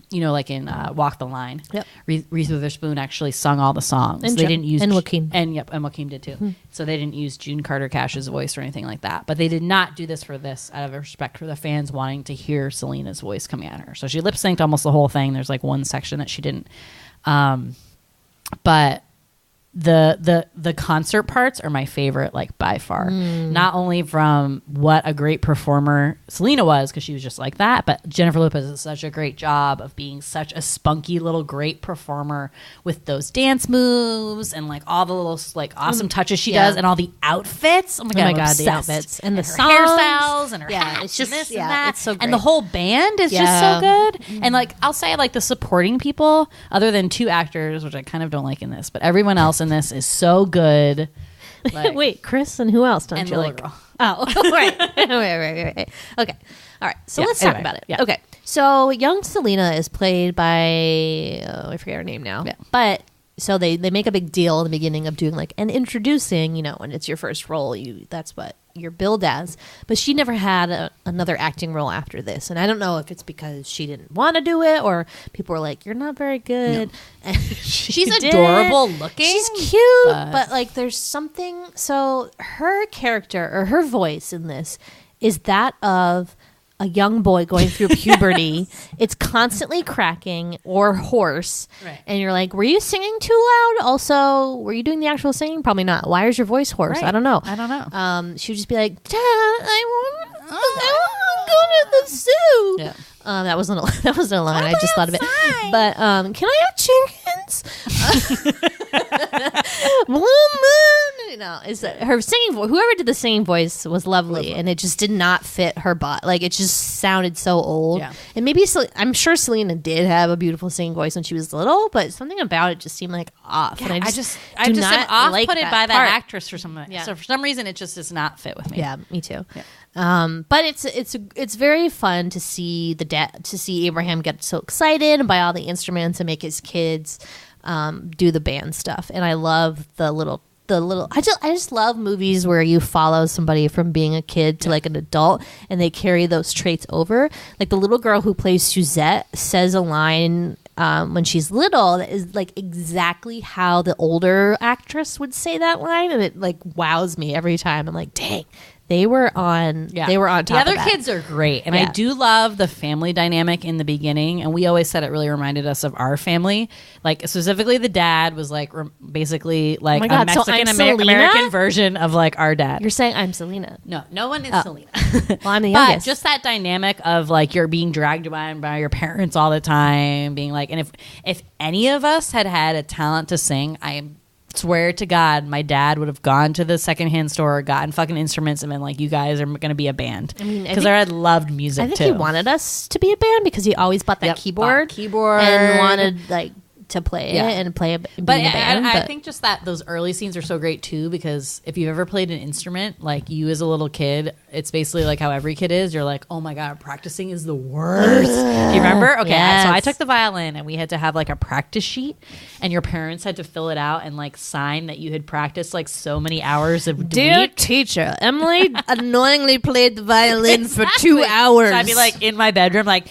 you know, like in Walk the Line, Reese Witherspoon actually sung all the songs, and they didn't use, and Joaquin, and Joaquin did too. So they didn't use June Carter Cash's voice or anything like that, but they did not do this for this out of respect for the fans wanting to hear Selena's voice coming at her. So she lip synced almost the whole thing. There's like one section that she didn't, but the concert parts are my favorite, like by far. Not only from what a great performer Selena was, because she was just like that, but Jennifer Lopez does such a great job of being such a spunky little great performer with those dance moves and like all the little like awesome touches she does, and all the outfits. Oh my god, the outfits and the her hairstyles and her hats, it's just and this and that. It's so great. And the whole band is just so good. And like I'll say, like the supporting people, other than two actors, which I kind of don't like in this, but everyone else in this is so good. Like, wait, Chris and who else don't and you like? Girl. Oh, right. Right. Okay. All right. So let's talk about it. Yeah. Okay. So young Selena is played by, I forget her name now. Yeah. But so they make a big deal in the beginning of doing like, and introducing, you know, when it's your first role, that's what you're billed as. But she never had another acting role after this. And I don't know if it's because she didn't want to do it, or people were like, you're not very good. No. And she's adorable looking. She's cute, but like there's something. So her character or her voice in this is that of a young boy going through puberty. It's constantly cracking or hoarse. Right. And you're like, were you singing too loud? Also, were you doing the actual singing? Probably not. Why is your voice hoarse? Right. I don't know. I don't know. She would just be like, Dad, I want to go to the zoo. Yeah. That wasn't a line. I just thought of it. But can I have chickens? Blue moon. You know, is that her singing voice? Whoever did the singing voice was lovely, and it just did not fit her butt. Like it just sounded so old. Yeah. And maybe I'm sure Selena did have a beautiful singing voice when she was little, but something about it just seemed like off. Yeah, and I just do am not off like put it by that part. actress for some. Yeah. So for some reason, it just does not fit with me. Yeah, me too. Yeah. But it's very fun to see to see Abraham get so excited and buy all the instruments and make his kids do the band stuff. And I love the little. I just love movies where you follow somebody from being a kid to like an adult and they carry those traits over. Like the little girl who plays Suzette says a line when she's little that is like exactly how the older actress would say that line, and it like wows me every time. I'm like, dang. They were on. Yeah. They were on top. The other of that. kids are great, and Yeah. I do love the family dynamic in the beginning. And we always said it really reminded us of our family. Like specifically, the dad was like basically like my a God, so I'm Mexican Selena? American version of like our dad. You're saying I'm Selena. No, no one is Selena. Well, I'm the But youngest. just that dynamic of like you're being dragged by your parents all the time, being like, and if any of us had had a talent to sing, I swear to God, my dad would have gone to the secondhand store, gotten fucking instruments, and been like, "You guys are going to be a band." I mean, I because think- I had loved music I think too. he wanted us to be a band because he always bought that Yep, keyboard, bought keyboard. and wanted like to play Yeah. it and play be But in a band. I but think just that those early scenes are so great too, because if you've ever played an instrument, like you as a little kid, it's basically like how every kid is. You're like, oh my God, practicing is the worst. Do you remember? Okay, Yes. so I took the violin and we had to have like a practice sheet, and your parents had to fill it out and like sign that you had practiced like so many hours a dear week. teacher, Emily annoyingly played the violin for 2 Exactly. hours. So I'd be like in my bedroom, like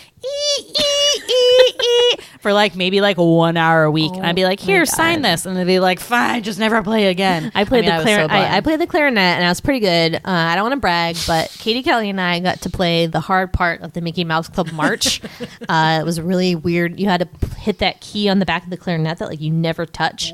for like maybe like 1 hour a week, and I'd be like, "Here, sign this," and they'd be like, "Fine, just never play again." I played mean, the was clarinet. so bummed. I played the clarinet, and I was pretty good. I don't want to brag, but Katie Kelly and I got to play the hard part of the Mickey Mouse Club March. It was really weird. You had to hit that key on the back of the clarinet that like you never touch.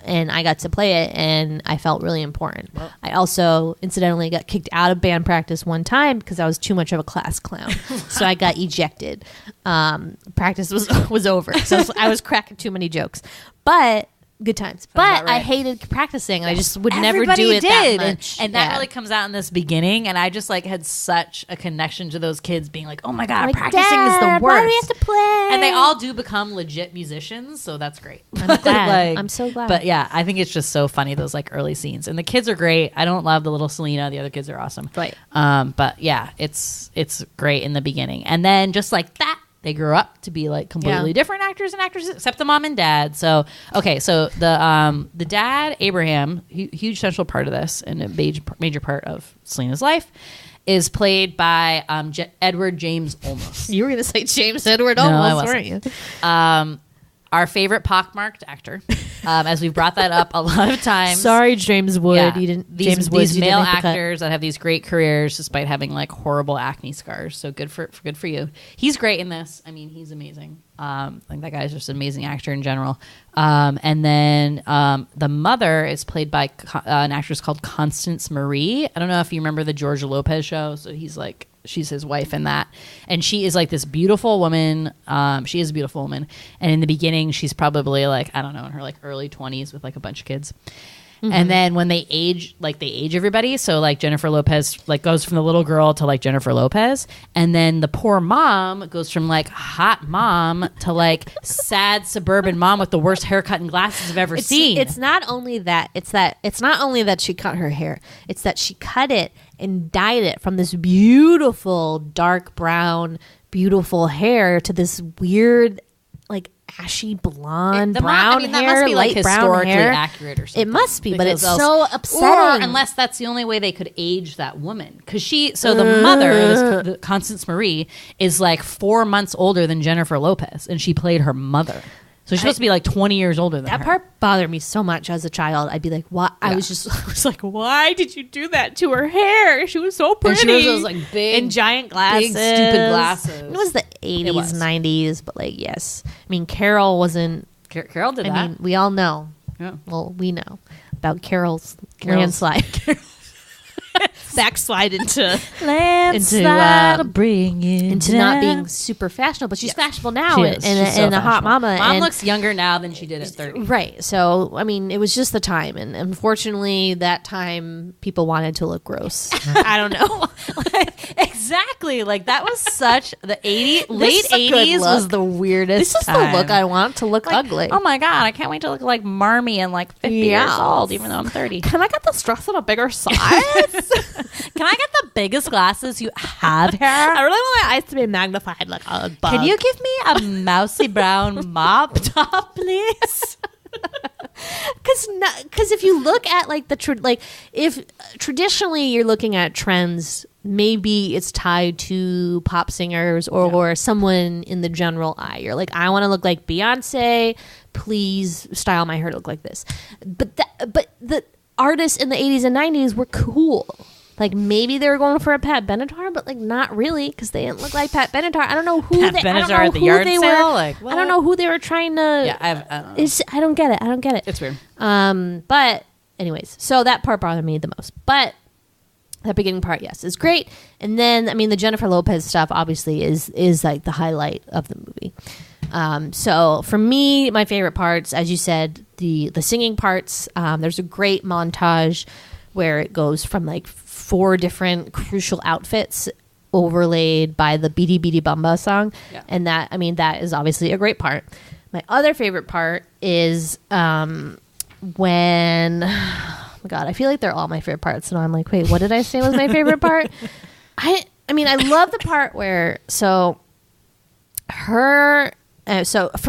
And I got to play it, and I felt really important. I also, incidentally, got kicked out of band practice one time because I was too much of a class clown. So I got ejected. Practice was over. So I was cracking too many jokes. But good times. But about right. I hated practicing, and I just would never Everybody do it did. that much. And that Yeah. really comes out in this beginning, and I just like had such a connection to those kids being like, oh my God, Like, practicing is the Dad, worst. why do we have to play? And they all do become legit musicians, so that's great. I'm glad. I'm so glad. But yeah, I think it's just so funny, those like early scenes. And the kids are great. I don't love the little Selena. The other kids are awesome. Right. But yeah, it's great in the beginning. And then just like that, they grew up to be like completely different actors and actresses, except the mom and dad. So okay, so the dad, Abraham, huge central part of this and a major part of Selena's life, is played by Edward James Olmos. You were going to say James Edward No, I Olmos, wasn't. weren't you? Our favorite pockmarked actor, as we've brought that up a lot of times. Sorry, James Wood. Yeah. You didn't. These, James Woods, these you didn't male make the cut. actors that have these great careers despite having like horrible acne scars. So good for you. He's great in this. I mean, he's amazing. I think that guy's just an amazing actor in general. And then the mother is played by an actress called Constance Marie. I don't know if you remember the George Lopez show. So she's his wife in that. And she is like this beautiful woman. She is a beautiful woman. And in the beginning, she's probably like, I don't know, in her like early 20s with like a bunch of kids. And then when they age everybody. So like Jennifer Lopez like goes from the little girl to like Jennifer Lopez. And then the poor mom goes from like hot mom to like sad suburban mom with the worst haircut and glasses I've ever seen. It's not only that. It's not only that she cut her hair. It's that she cut it and dyed it from this beautiful dark brown, beautiful hair to this weird, like ashy blonde brown hair, that must be like light brown historically hair. accurate or something. It must be, but Because it's else- so upsetting. Or unless that's the only way they could age that woman. Because the mother, the Constance Marie, is like 4 months older than Jennifer Lopez, and she played her mother. So she's supposed to be like 20 years older than That her. part bothered me so much as a child. I'd be like, "What?" I was like, "Why did you do that to her hair? She was so pretty." And she was those like big and giant glasses, big stupid glasses. It was the 80s, was. 90s, but like, yes. I mean, Carol wasn't. Carol did I that. mean, we all know. Yeah. Well, we know about Carol's landslide. Backslide into bring it into not being super fashionable, but she's fashionable now She is. She's so and a hot fashionable. mama. Mom and, looks younger now than she did at 30. right. So I mean, it was just the time, and unfortunately, that time people wanted to look gross. I don't know. Exactly. Like that was such the late is a good 80s look. was the weirdest This is time. the look I want to look ugly. Oh my god, I can't wait to look like Marmy and like 50 years old, even though I'm 30. Can I get the stress on a bigger size? Can I get the biggest glasses you have here? I really want my eyes to be magnified like a bug. Can you give me a mousy brown mop top, please? Because if you look at like if traditionally you're looking at trends, maybe it's tied to pop singers or someone in the general eye. You're like, I want to look like Beyonce. Please style my hair to look like this. But the artists in the 80s and 90s were cool. Like maybe they were going for a Pat Benatar, but like not really because they didn't look like Pat Benatar. I don't know who Pat they. Benatar I don't know at the who yard they sale? were. Like, I don't know who they were trying to. Yeah, I don't know. I don't get it. I don't get it. It's weird. But anyways, so that part bothered me the most. But that beginning part, yes, is great. And then I mean the Jennifer Lopez stuff obviously is like the highlight of the movie. So for me, my favorite parts, as you said, the singing parts. There's a great montage where it goes from like 4 different crucial outfits overlaid by the BIDI BIDI Bamba song. Yeah. And that, I mean, that is obviously a great part. My other favorite part is when, oh my God, I feel like they're all my favorite parts. And I'm like, wait, what did I say was my favorite part? I mean, I love the part where, so for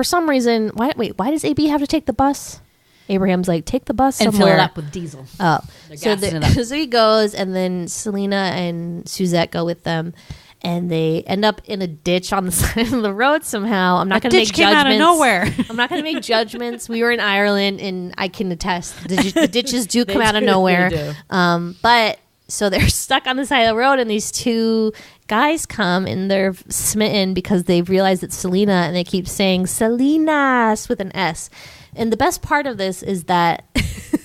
some reason, why does AB have to take the bus? Abraham's like, take the bus And somewhere. fill it up with diesel. Oh, They're so, gassing it up. so he goes, and then Selena and Suzette go with them, and they end up in a ditch on the side of the road somehow. I'm not going to make ditch came judgments. out of nowhere. I'm not going to make judgments. We were in Ireland, and I can attest the ditches do come out of do, nowhere. they do. But so they're stuck on the side of the road, and these 2 guys come, and they're smitten because they've realized it's Selena, and they keep saying Selena's with an S. And the best part of this is that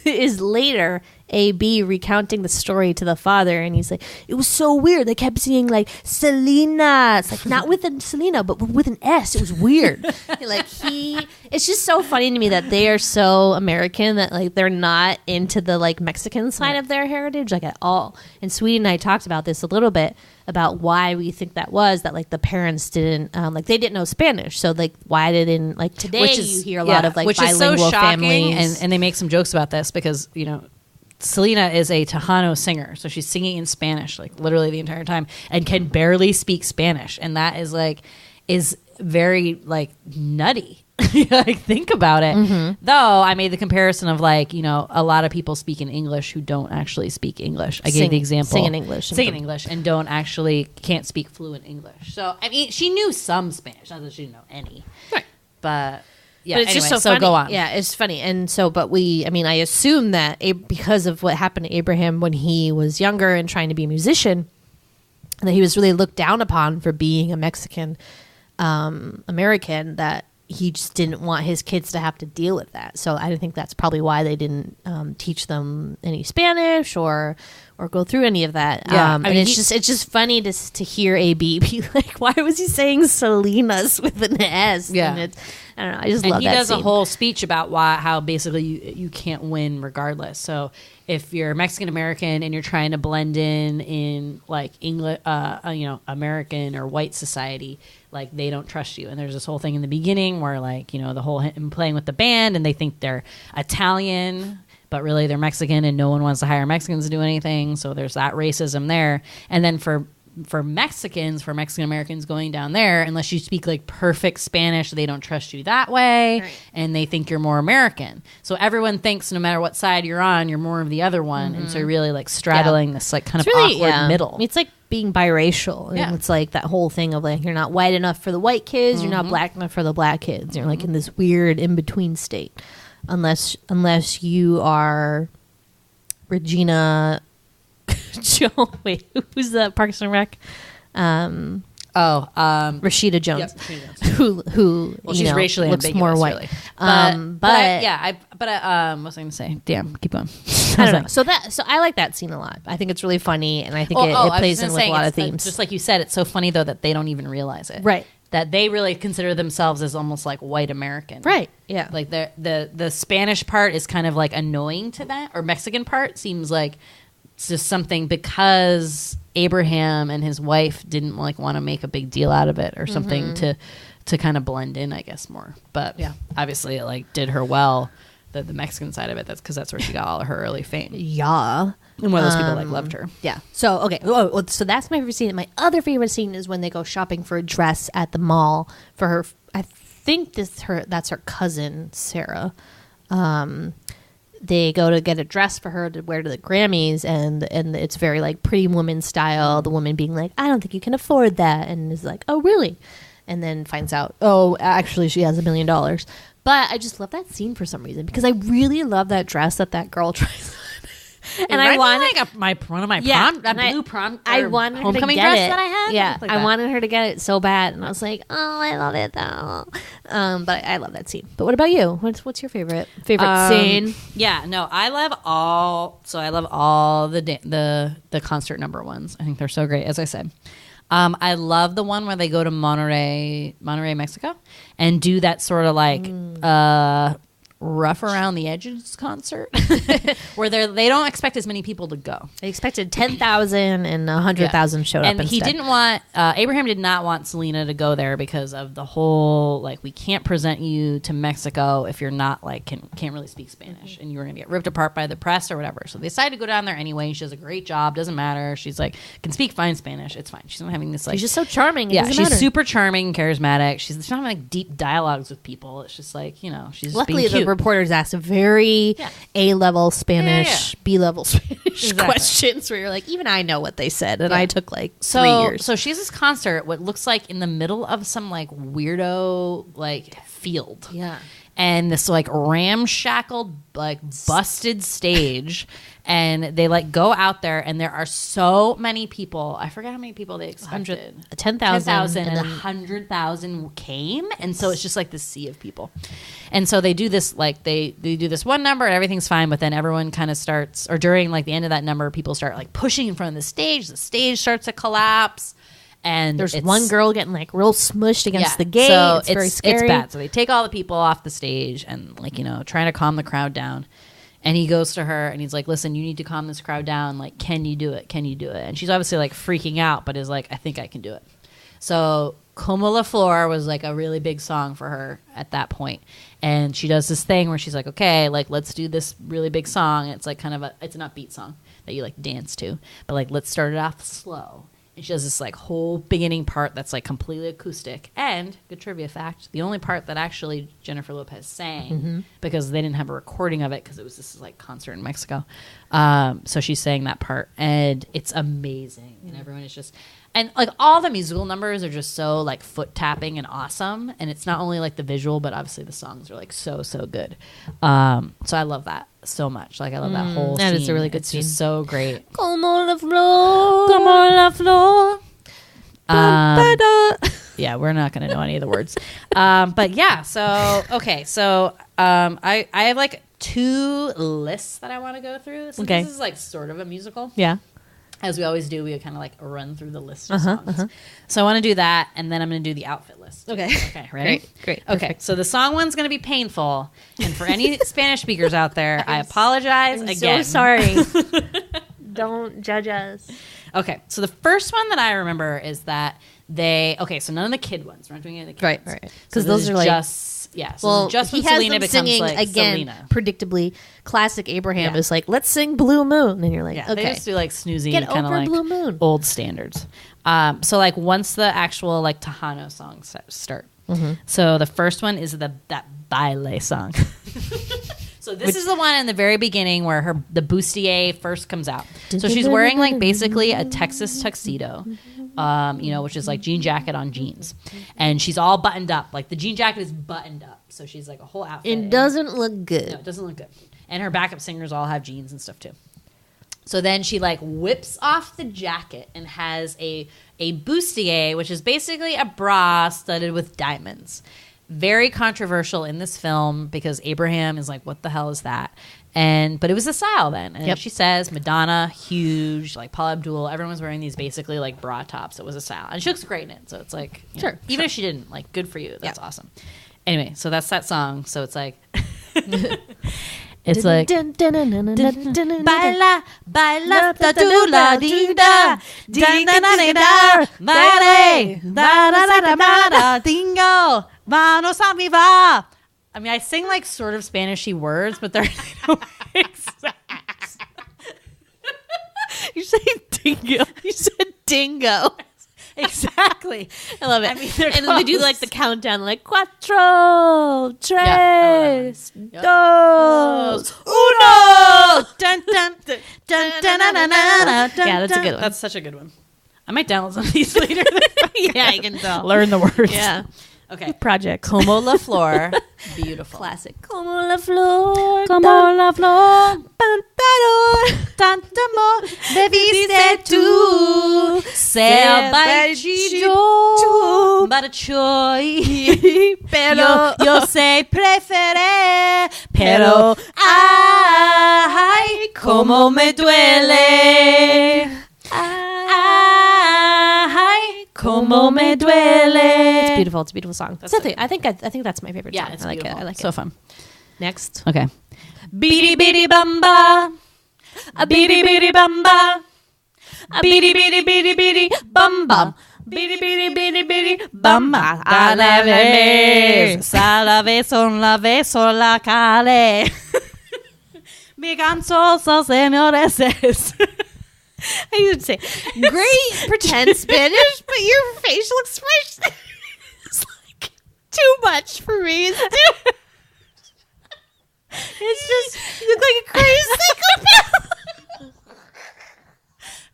is later AB recounting the story to the father, and he's like, it was so weird. They kept saying like Selena. It's like not with a Selena, but with an S. It was weird. It's just so funny to me that they are so American that like they're not into the like Mexican side of their heritage like at all. And Sweetie and I talked about this a little bit about why we think that was that like the parents didn't like they didn't know Spanish, so like why didn't like today you hear a lot of like which bilingual is so shocking, families and they make some jokes about this because Selena is a Tejano singer, so she's singing in Spanish like literally the entire time and can barely speak Spanish, and that is very like nutty. Like think about it. Mm-hmm. Though I made the comparison of like a lot of people speak in English who don't actually speak English. I gave the example sing in English and don't actually can't speak fluent English. So I mean she knew some Spanish, not that she didn't know any, right? But yeah, but it's anyway, just so funny. go on. Yeah, it's funny. And so, but I assume that because of what happened to Abraham when he was younger and trying to be a musician, that he was really looked down upon for being a Mexican American, that he just didn't want his kids to have to deal with that. So I think that's probably why they didn't teach them any Spanish or go through any of that. Yeah, And it's just funny to hear AB be like, why was he saying Selena's with an S? Yeah. And I don't know. I just And love he that does scene. a whole speech about how basically you can't win regardless. So if you're Mexican American and you're trying to blend in like English, American or white society, like they don't trust you. And there's this whole thing in the beginning where like the whole him playing with the band and they think they're Italian, but really they're Mexican and no one wants to hire Mexicans to do anything. So there's that racism there. And then for Mexican Americans going down there, unless you speak like perfect Spanish, they don't trust you that way, right. And they think you're more American. So everyone thinks no matter what side you're on, you're more of the other one, and so you're really like straddling this like kind of really, awkward middle. It's like being biracial. Yeah. And it's like that whole thing of like, you're not white enough for the white kids, you're not black enough for the black kids. You're like in this weird in-between state. Unless you are Regina Joe. Wait, who's the Parks and Rec? Rashida Jones, who she's racially looks ambiguous, more white. Really. But what was I going to say? Damn, keep going. I don't know. So I like that scene a lot. I think it's really funny, and I think it plays in with a lot of themes. Just like you said, it's so funny though that they don't even realize it. Right. That they really consider themselves as almost like white American. Right. Yeah. Like the Spanish part is kind of like annoying to that, or Mexican part seems like it's just something because Abraham and his wife didn't like want to make a big deal out of it or something to kind of blend in, I guess, more. But yeah, obviously it like did her well. The Mexican side of it, that's because that's where she got all of her early fame. Yeah. And one of those people like loved her. Yeah. So okay. So that's my favorite scene. My other favorite scene is when they go shopping for a dress at the mall for her. I think that's her cousin Sarah. They go to get a dress for her to wear to the Grammys, and it's very like Pretty Woman style. The woman being like, "I don't think you can afford that," and is like, "Oh, really?" And then finds out, oh, actually, she has $1 million. But I just love that scene for some reason because I really love that dress that girl tries on. And I wanted one of my blue prom. I wanted her to homecoming get dress it. that I had. Yeah, like I that. wanted her to get it so bad, and I was like, oh, I love it though. But I love that scene. But what about you? What's your favorite scene? Yeah, no, I love all. So I love all the concert number ones. I think they're so great. As I said. I love the one where they go to Monterrey, Mexico, and do that sort of like rough around the edges concert, where they don't expect as many people to go. They expected 10,000 and 100,000 showed up. And instead. he didn't want Abraham did not want Selena to go there because of the whole like we can't present you to Mexico if you're not like can't really speak Spanish and you're gonna get ripped apart by the press or whatever. So they decided to go down there anyway. She does a great job. Doesn't matter. She's like can speak fine Spanish. It's fine. She's not having this like she's just so charming. Yeah, she's super charming and charismatic. She's not having like deep dialogues with people. It's just like she's luckily being cute. The reporters asked a very A-level Spanish, B-level Spanish questions where you're like, even I know what they said, and I took like 3 years. So she has this concert, what looks like in the middle of some like weirdo like field. Yeah. And this like ramshackled, like busted stage. And they like go out there and there are so many people. I forget how many people they expected. 10,000 and 100,000 came. And so it's just like this sea of people. And so they do this like they do this one number and everything's fine. But then everyone kind of starts, or during like the end of that number, people start like pushing in front of the stage. The stage starts to collapse. And there's one girl getting like real smushed against the gate. So it's very scary. It's bad. So they take all the people off the stage and like, trying to calm the crowd down. And he goes to her and he's like, listen, you need to calm this crowd down. Like, can you do it? Can you do it? And she's obviously like freaking out, but is like, I think I can do it. So Como La Flor was like a really big song for her at that point. And she does this thing where she's like, okay, like let's do this really big song. And it's like kind of it's an upbeat song that you like dance to, but like, let's start it off slow. And she does this like whole beginning part that's like completely acoustic. And good trivia fact, the only part that actually Jennifer Lopez sang because they didn't have a recording of it because it was this like concert in Mexico. So she sang that part and it's amazing. And everyone is just, and like all the musical numbers are just so like foot tapping and awesome. And it's not only like the visual, but obviously the songs are like so good. So I love that so much. Like I love that whole that scene. is a really good it's scene. just so great. Como la flor. Como la flor. Yeah, we're not going to know any of the words. But yeah, so, okay. So I have like 2 lists that I want to go through. So Okay. this is like sort of a musical. Yeah. As we always do, we kind of like run through the list of songs. So I want to do that, and then I'm going to do the outfit list. Okay. Okay, ready? Great. Okay, Perfect. so the song one's going to be painful. And for any Spanish speakers out there, I apologize again. So sorry. Don't judge us. Okay, so the first one that I remember is that so none of the kid ones. We're not doing any of the kid ones. Right. Because those are like just, just he when has Selena them becomes singing like again. Selena. Predictably, classic Abraham is like, let's sing Blue Moon, and you're like, Yeah, okay, they just do like snoozy Get kind of over like Blue Moon. old standards. So like once the actual like Tejano songs start. So the first one is that baile song. So this is the one in the very beginning where the bustier first comes out. So she's wearing like basically a Texas tuxedo, which is like jean jacket on jeans, and she's all buttoned up. Like the jean jacket is buttoned up, so she's like a whole outfit. It doesn't look good. No, it doesn't look good. And her backup singers all have jeans and stuff too. So then she like whips off the jacket and has a bustier, which is basically a bra studded with diamonds. Very controversial in this film because Abraham is like, what the hell is that? But it was a style then. And she says Madonna, huge, like Paula Abdul, everyone was wearing these basically like bra tops. It was a style. And she looks great in it. So it's like, sure, even if she didn't, like, good for you. That's awesome. Anyway, so that's that song. So it's like... It's like baila, baila, da do la di da, da da da da, mare, da da da da da, dingo, manos a mi va. I mean, I sing like sort of Spanishy words, but they're no exact. You say dingo. You said dingo. Exactly. I love it. I mean, and then they do like the countdown, like cuatro, tres, dos, uno. Dun, dun, dun, dun, dun, dun, dun, dun, yeah, that's a good one. That's such a good one. I might download some of these later. Yeah, you can tell. Learn the words. Yeah. Okay. Project. Como la flor. Beautiful. Classic. Como la flor. Como la flor. Tanto amor debiste tú ser bailado para choy. Pero yo sé preferir. Pero ay, como me duele. Ay, como me duele. It's beautiful. It's a beautiful song. That's I think that's my favorite song. It's I like beautiful. it. I like it. So fun. Next. Okay. Bidi bidi bamba. A bidi bidi bamba. A bidi bidi bidi bidi bamba. Bidi bidi bidi bidi bamba. A la vez. A la vez on la vez on la calle. Mi canso so señores. I would say great pretend Spanish, but your facial expression is like too much for me. It's just you look like a crazy psychopath.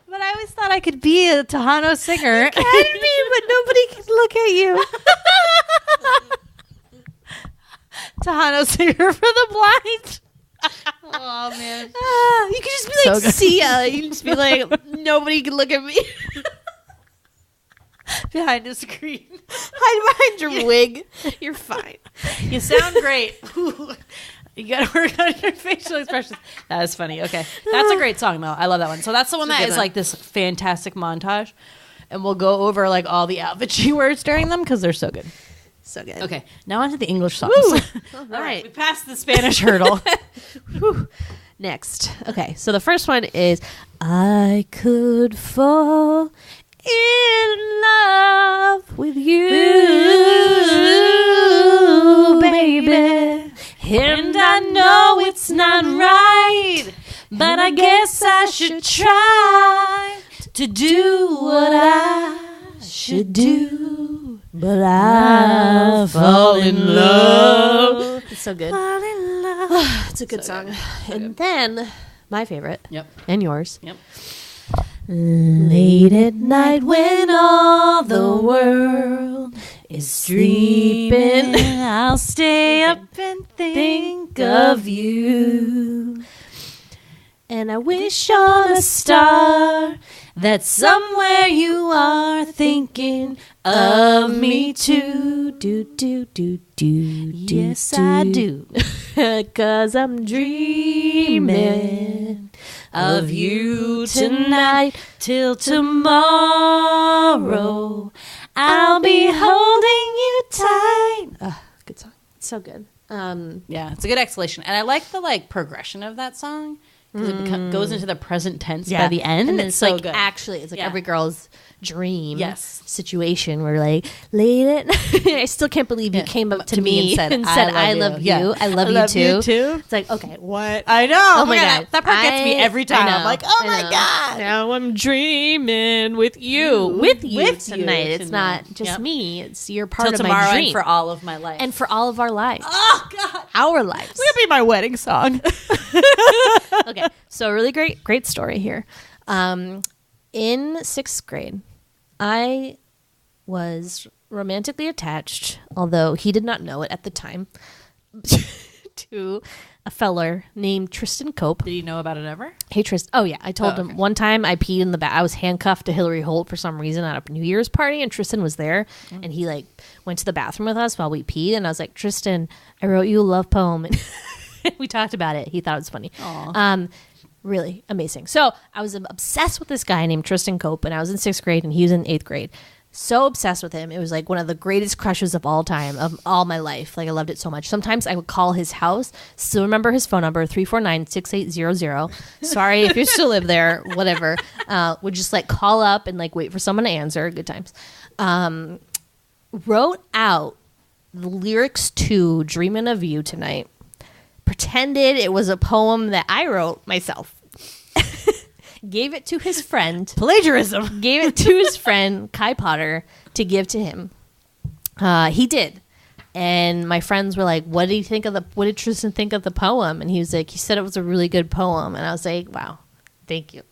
But I always thought I could be a Tejano singer. You can be, but nobody can look at you. Tejano singer for the blind. Oh man, you could just be like So Sia. You can just be like nobody can look at me. Behind the screen. Hide behind your wig. You're fine. You sound great. You gotta work on your facial expressions. That is funny. Okay. That's a great song though. I love that one. So that's the one that is like this fantastic montage. And we'll go over like all the outfit words during them because they're so good. So good. Okay. Now on to the English songs. All We right. passed the Spanish hurdle. Next. Okay. So the first one is I could fall in love with you, baby. And I know it's not right, but I guess I should try to do what I should do. But I fall in love. It's so good. Fall in love. It's a good song. And then my favorite. Yep. And yours. Yep. Late at night when all the world is sleeping, I'll stay up and think of you. and I wish on a star That somewhere you are thinking of me too. do do do do Yes, I do. 'Cause I'm dreaming Of you tonight till tomorrow. I'll be holding you tight. Good song. It's so good. Yeah, it's a good exhalation, and I like the progression of that song because it goes into the present tense by the end. and it's it's so like good. actually, it's like Yeah. every girl's dream Yes. situation where like late at night. I still can't believe you came up to me and said I love you. Yeah. I love you too. It's like, okay, What? I know. Oh my God. That part gets me every time. I'm like, oh my know. God. Now I'm dreaming with you. With you tonight. It's tonight. not just Yep. me. It's you're part Till of tomorrow my dream. and for all of my life. And for all of our lives. oh God. Our lives. It's gonna be my wedding song. Okay, so really great story here. In 6th grade, I was romantically attached, although he did not know it at the time, to a feller named Tristan Cope. Did you know about it ever? Hey Tristan. Oh yeah, I told him one time I peed in the bath. I was handcuffed to Hillary Holt for some reason at a New Year's party, and Tristan was there, and he like went to the bathroom with us while we peed, and I was like, Tristan, I wrote you a love poem. And we talked about it. He thought it was funny. Really amazing. So I was obsessed with this guy named Tristan Cope, and I was in 6th grade, and he was in 8th grade. So obsessed with him. It was like one of the greatest crushes of all time, of all my life. Like I loved it so much. Sometimes I would call his house. Still remember his phone number, 349-6800. Sorry if you still live there, whatever. Would just like call up and like wait for someone to answer. Good times. Wrote out the lyrics to Dreamin' of You Tonight. Pretended it was a poem that I wrote myself. Gave it to his friend. Plagiarism. Gave it to his friend, Kai Potter, to give to him. He did. And my friends were like, what did Tristan think of the poem? And he was like, he said it was a really good poem. And I was like, wow, thank you.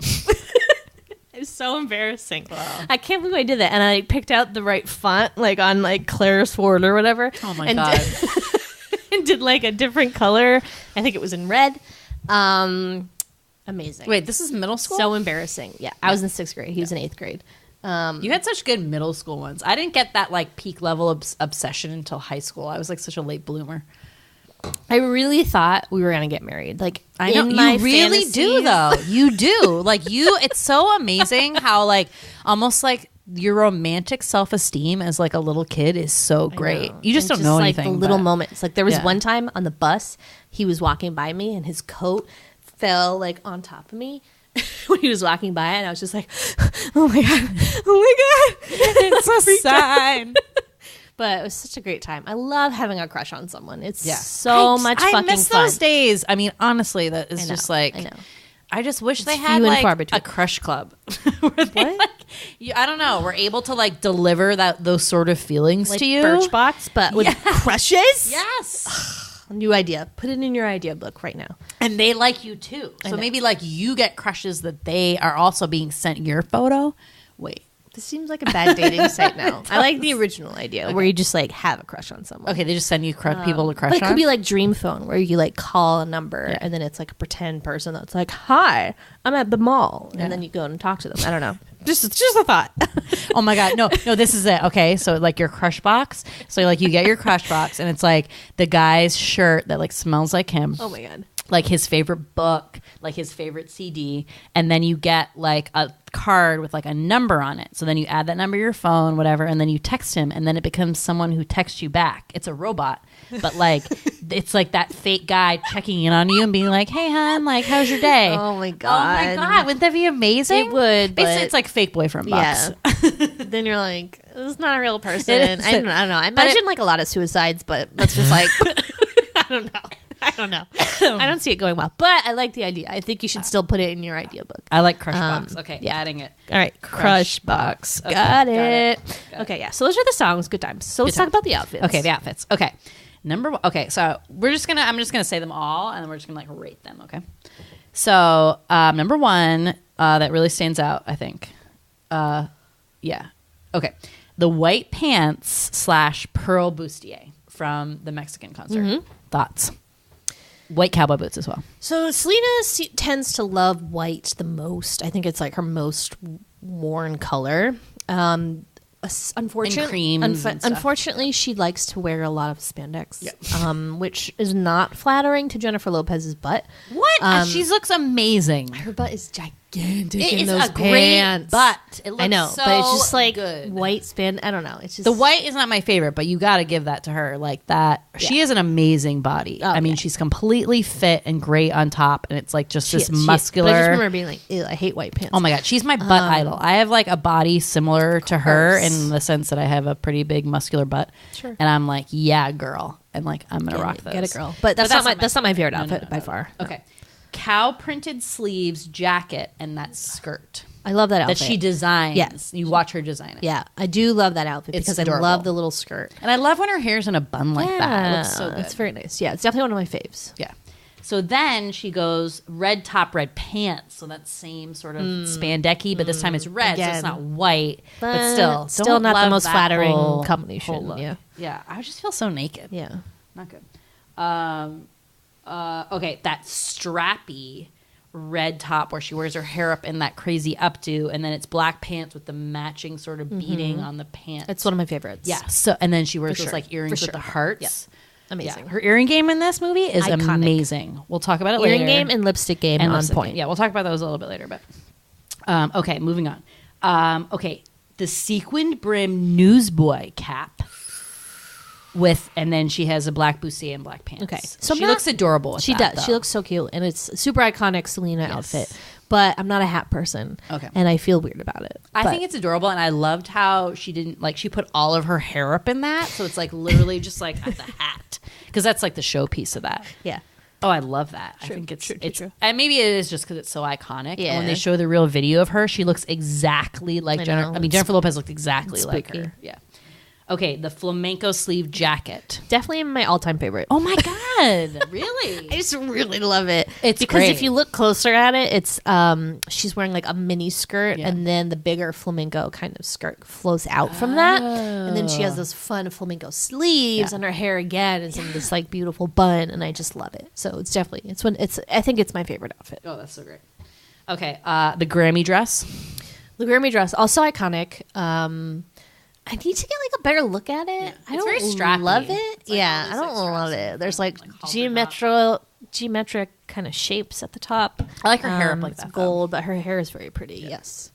It's so embarrassing. Wow. I can't believe I did that. And I picked out the right font, like on like Claire's Ford or whatever. Oh my God. And did like a different color. I think it was in red. Amazing. Wait, this is middle school? So embarrassing. Yeah, I was in 6th grade. He was in 8th grade. You had such good middle school ones. I didn't get that like peak level obsession until high school. I was like such a late bloomer. I really thought we were gonna get married. Like I know you really do though. You do. Like you it's so amazing how like almost like your romantic self-esteem as like a little kid is so great. You just And don't know like anything. the little but- moments. Like there was Yeah. one time on the bus, he was walking by me and his coat fell like on top of me when he was walking by, and I was just like, oh my God, It's a sign. But it was such a great time. I love having a crush on someone. It's Yeah. so much I fucking miss fun. those days. I mean, honestly, that is I know, just like I know. I just wish they It's had few and like far between. a crush club. Where they, like, I don't know. We're able to like deliver those sort of feelings Like to you. Birchbox, but with crushes. Yes. New idea. Put it in your idea book right now. And they like you too. So know. maybe like you get crushes that they are also being sent your photo. Wait. This seems like a bad dating site now. I like the original idea where you just like have a crush on someone. Okay, they just send you people to crush But it on. could be like Dream Phone, where you like call a number and then it's like a pretend person that's like, "Hi, I'm at the mall," and then you go and talk to them. I don't know. just a thought. Oh my God. No, this is it. Okay. So like your crush box. So like you get your crush box and it's like the guy's shirt that like smells like him. Oh my God. Like his favorite book, like his favorite CD, and then you get like a card with like a number on it. So then you add that number to your phone, whatever, and then you text him, and then it becomes someone who texts you back. It's a robot, but like it's like that fake guy checking in on you and being like, "Hey, hon, like how's your day?" Oh my Oh God. my God, wouldn't that be amazing? It would, Basically, but- it's like fake boyfriend box. Yeah. Then you're like, "This is not a real person." It is. I don't know. I imagine like a lot of suicides, but that's just like I don't know. I don't see it going well, but I like the idea. I think you should still put it in your idea book. I like crush box. Okay, yeah. adding it. All right, Crush Box. Okay, Got it. Okay, yeah. So those are the songs. Good times. So let's talk about the outfits. Okay, the outfits. Okay, number one. Okay, so I'm just gonna say them all, and then we're just gonna like rate them. Okay. So number one that really stands out, I think. Yeah. Okay. The white pants / pearl bustier from the Mexican concert. Thoughts? White cowboy boots as well. So Selena tends to love white the most. I think it's like her most worn color. Unfortunately, And creams and stuff. unfortunately, she likes to wear a lot of spandex, which is not flattering to Jennifer Lopez's butt. What? She looks amazing. Her butt is gigantic. gigantic in It's those a great pants. butt. It looks I know, so but it's just like good. white spin. I don't know. It's just The white is not my favorite, but you got to give that to her. Like that, she has an amazing body. I mean, she's completely fit and great on top, and it's like just this muscular. But I just remember being like, ew, I hate white pants. Oh my god, she's my butt idol. I have like a body similar to her in the sense that I have a pretty big muscular butt. Sure. And I'm like, yeah, girl, and like I'm gonna rock this. Get a girl, but that's not my favorite outfit by far. Okay, cow printed sleeves, jacket, and that skirt. I love that outfit that she designs. Yes. You watch her design it. Yeah, I do love that outfit because adorable. I love the little skirt. And I love when her hair's in a bun like that. It looks so good. It's very nice. Yeah, it's definitely one of my faves. Yeah. So then she goes red top, red pants. So that same sort of spandecky, but this time it's red, so it's not white. But still still not the love most that flattering whole combination. look. Yeah. I just feel so naked. Yeah. Not good. Okay, that strappy red top where she wears her hair up in that crazy updo, and then it's black pants with the matching sort of beading on the pants. It's one of my favorites. Yeah. So and then she wears those sure. like earrings with the hearts. Amazing. Yeah. Her earring game in this movie is Iconic. amazing. We'll talk about it later. Earring game and lipstick game And on lipstick point. game. Yeah, we'll talk about those a little bit later. But okay, moving on. Okay, the sequined brim newsboy cap. And then she has a black bustier and black pants. Okay, so she looks adorable. With she that, does. though. She looks so cute, and it's a super iconic Selena outfit. But I'm not a hat person. Okay, and I feel weird about it. I think it's adorable, and I loved how she didn't she put all of her hair up in that, so it's like literally just like at the hat because that's like the showpiece of that. Yeah. Oh, I love that. I think it's and maybe it is just because it's so iconic. Yeah. And when they show the real video of her, she looks exactly like Jennifer. I mean, Jennifer Lopez looked exactly like her. Yeah. Okay, the flamenco sleeve jacket. Definitely my all-time favorite. Oh my god, really? I just really love it. It's because great. if you look closer at it, it's she's wearing like a mini skirt, and then the bigger flamenco kind of skirt flows out from that, and then she has those fun flamenco sleeves, and her hair again is in this like beautiful bun, and I just love it. So it's definitely I think it's my favorite outfit. Oh, that's so great. Okay, the Grammy dress. The Grammy dress, also iconic. I need to get like a better look at it. Yeah. I It's very don't strappy. love it. It's like Yeah, all I these, don't like, love straps it. There's like halter geometric kind of shapes at the top. I like her hair up like it's that, gold, but her hair is very pretty. Yes.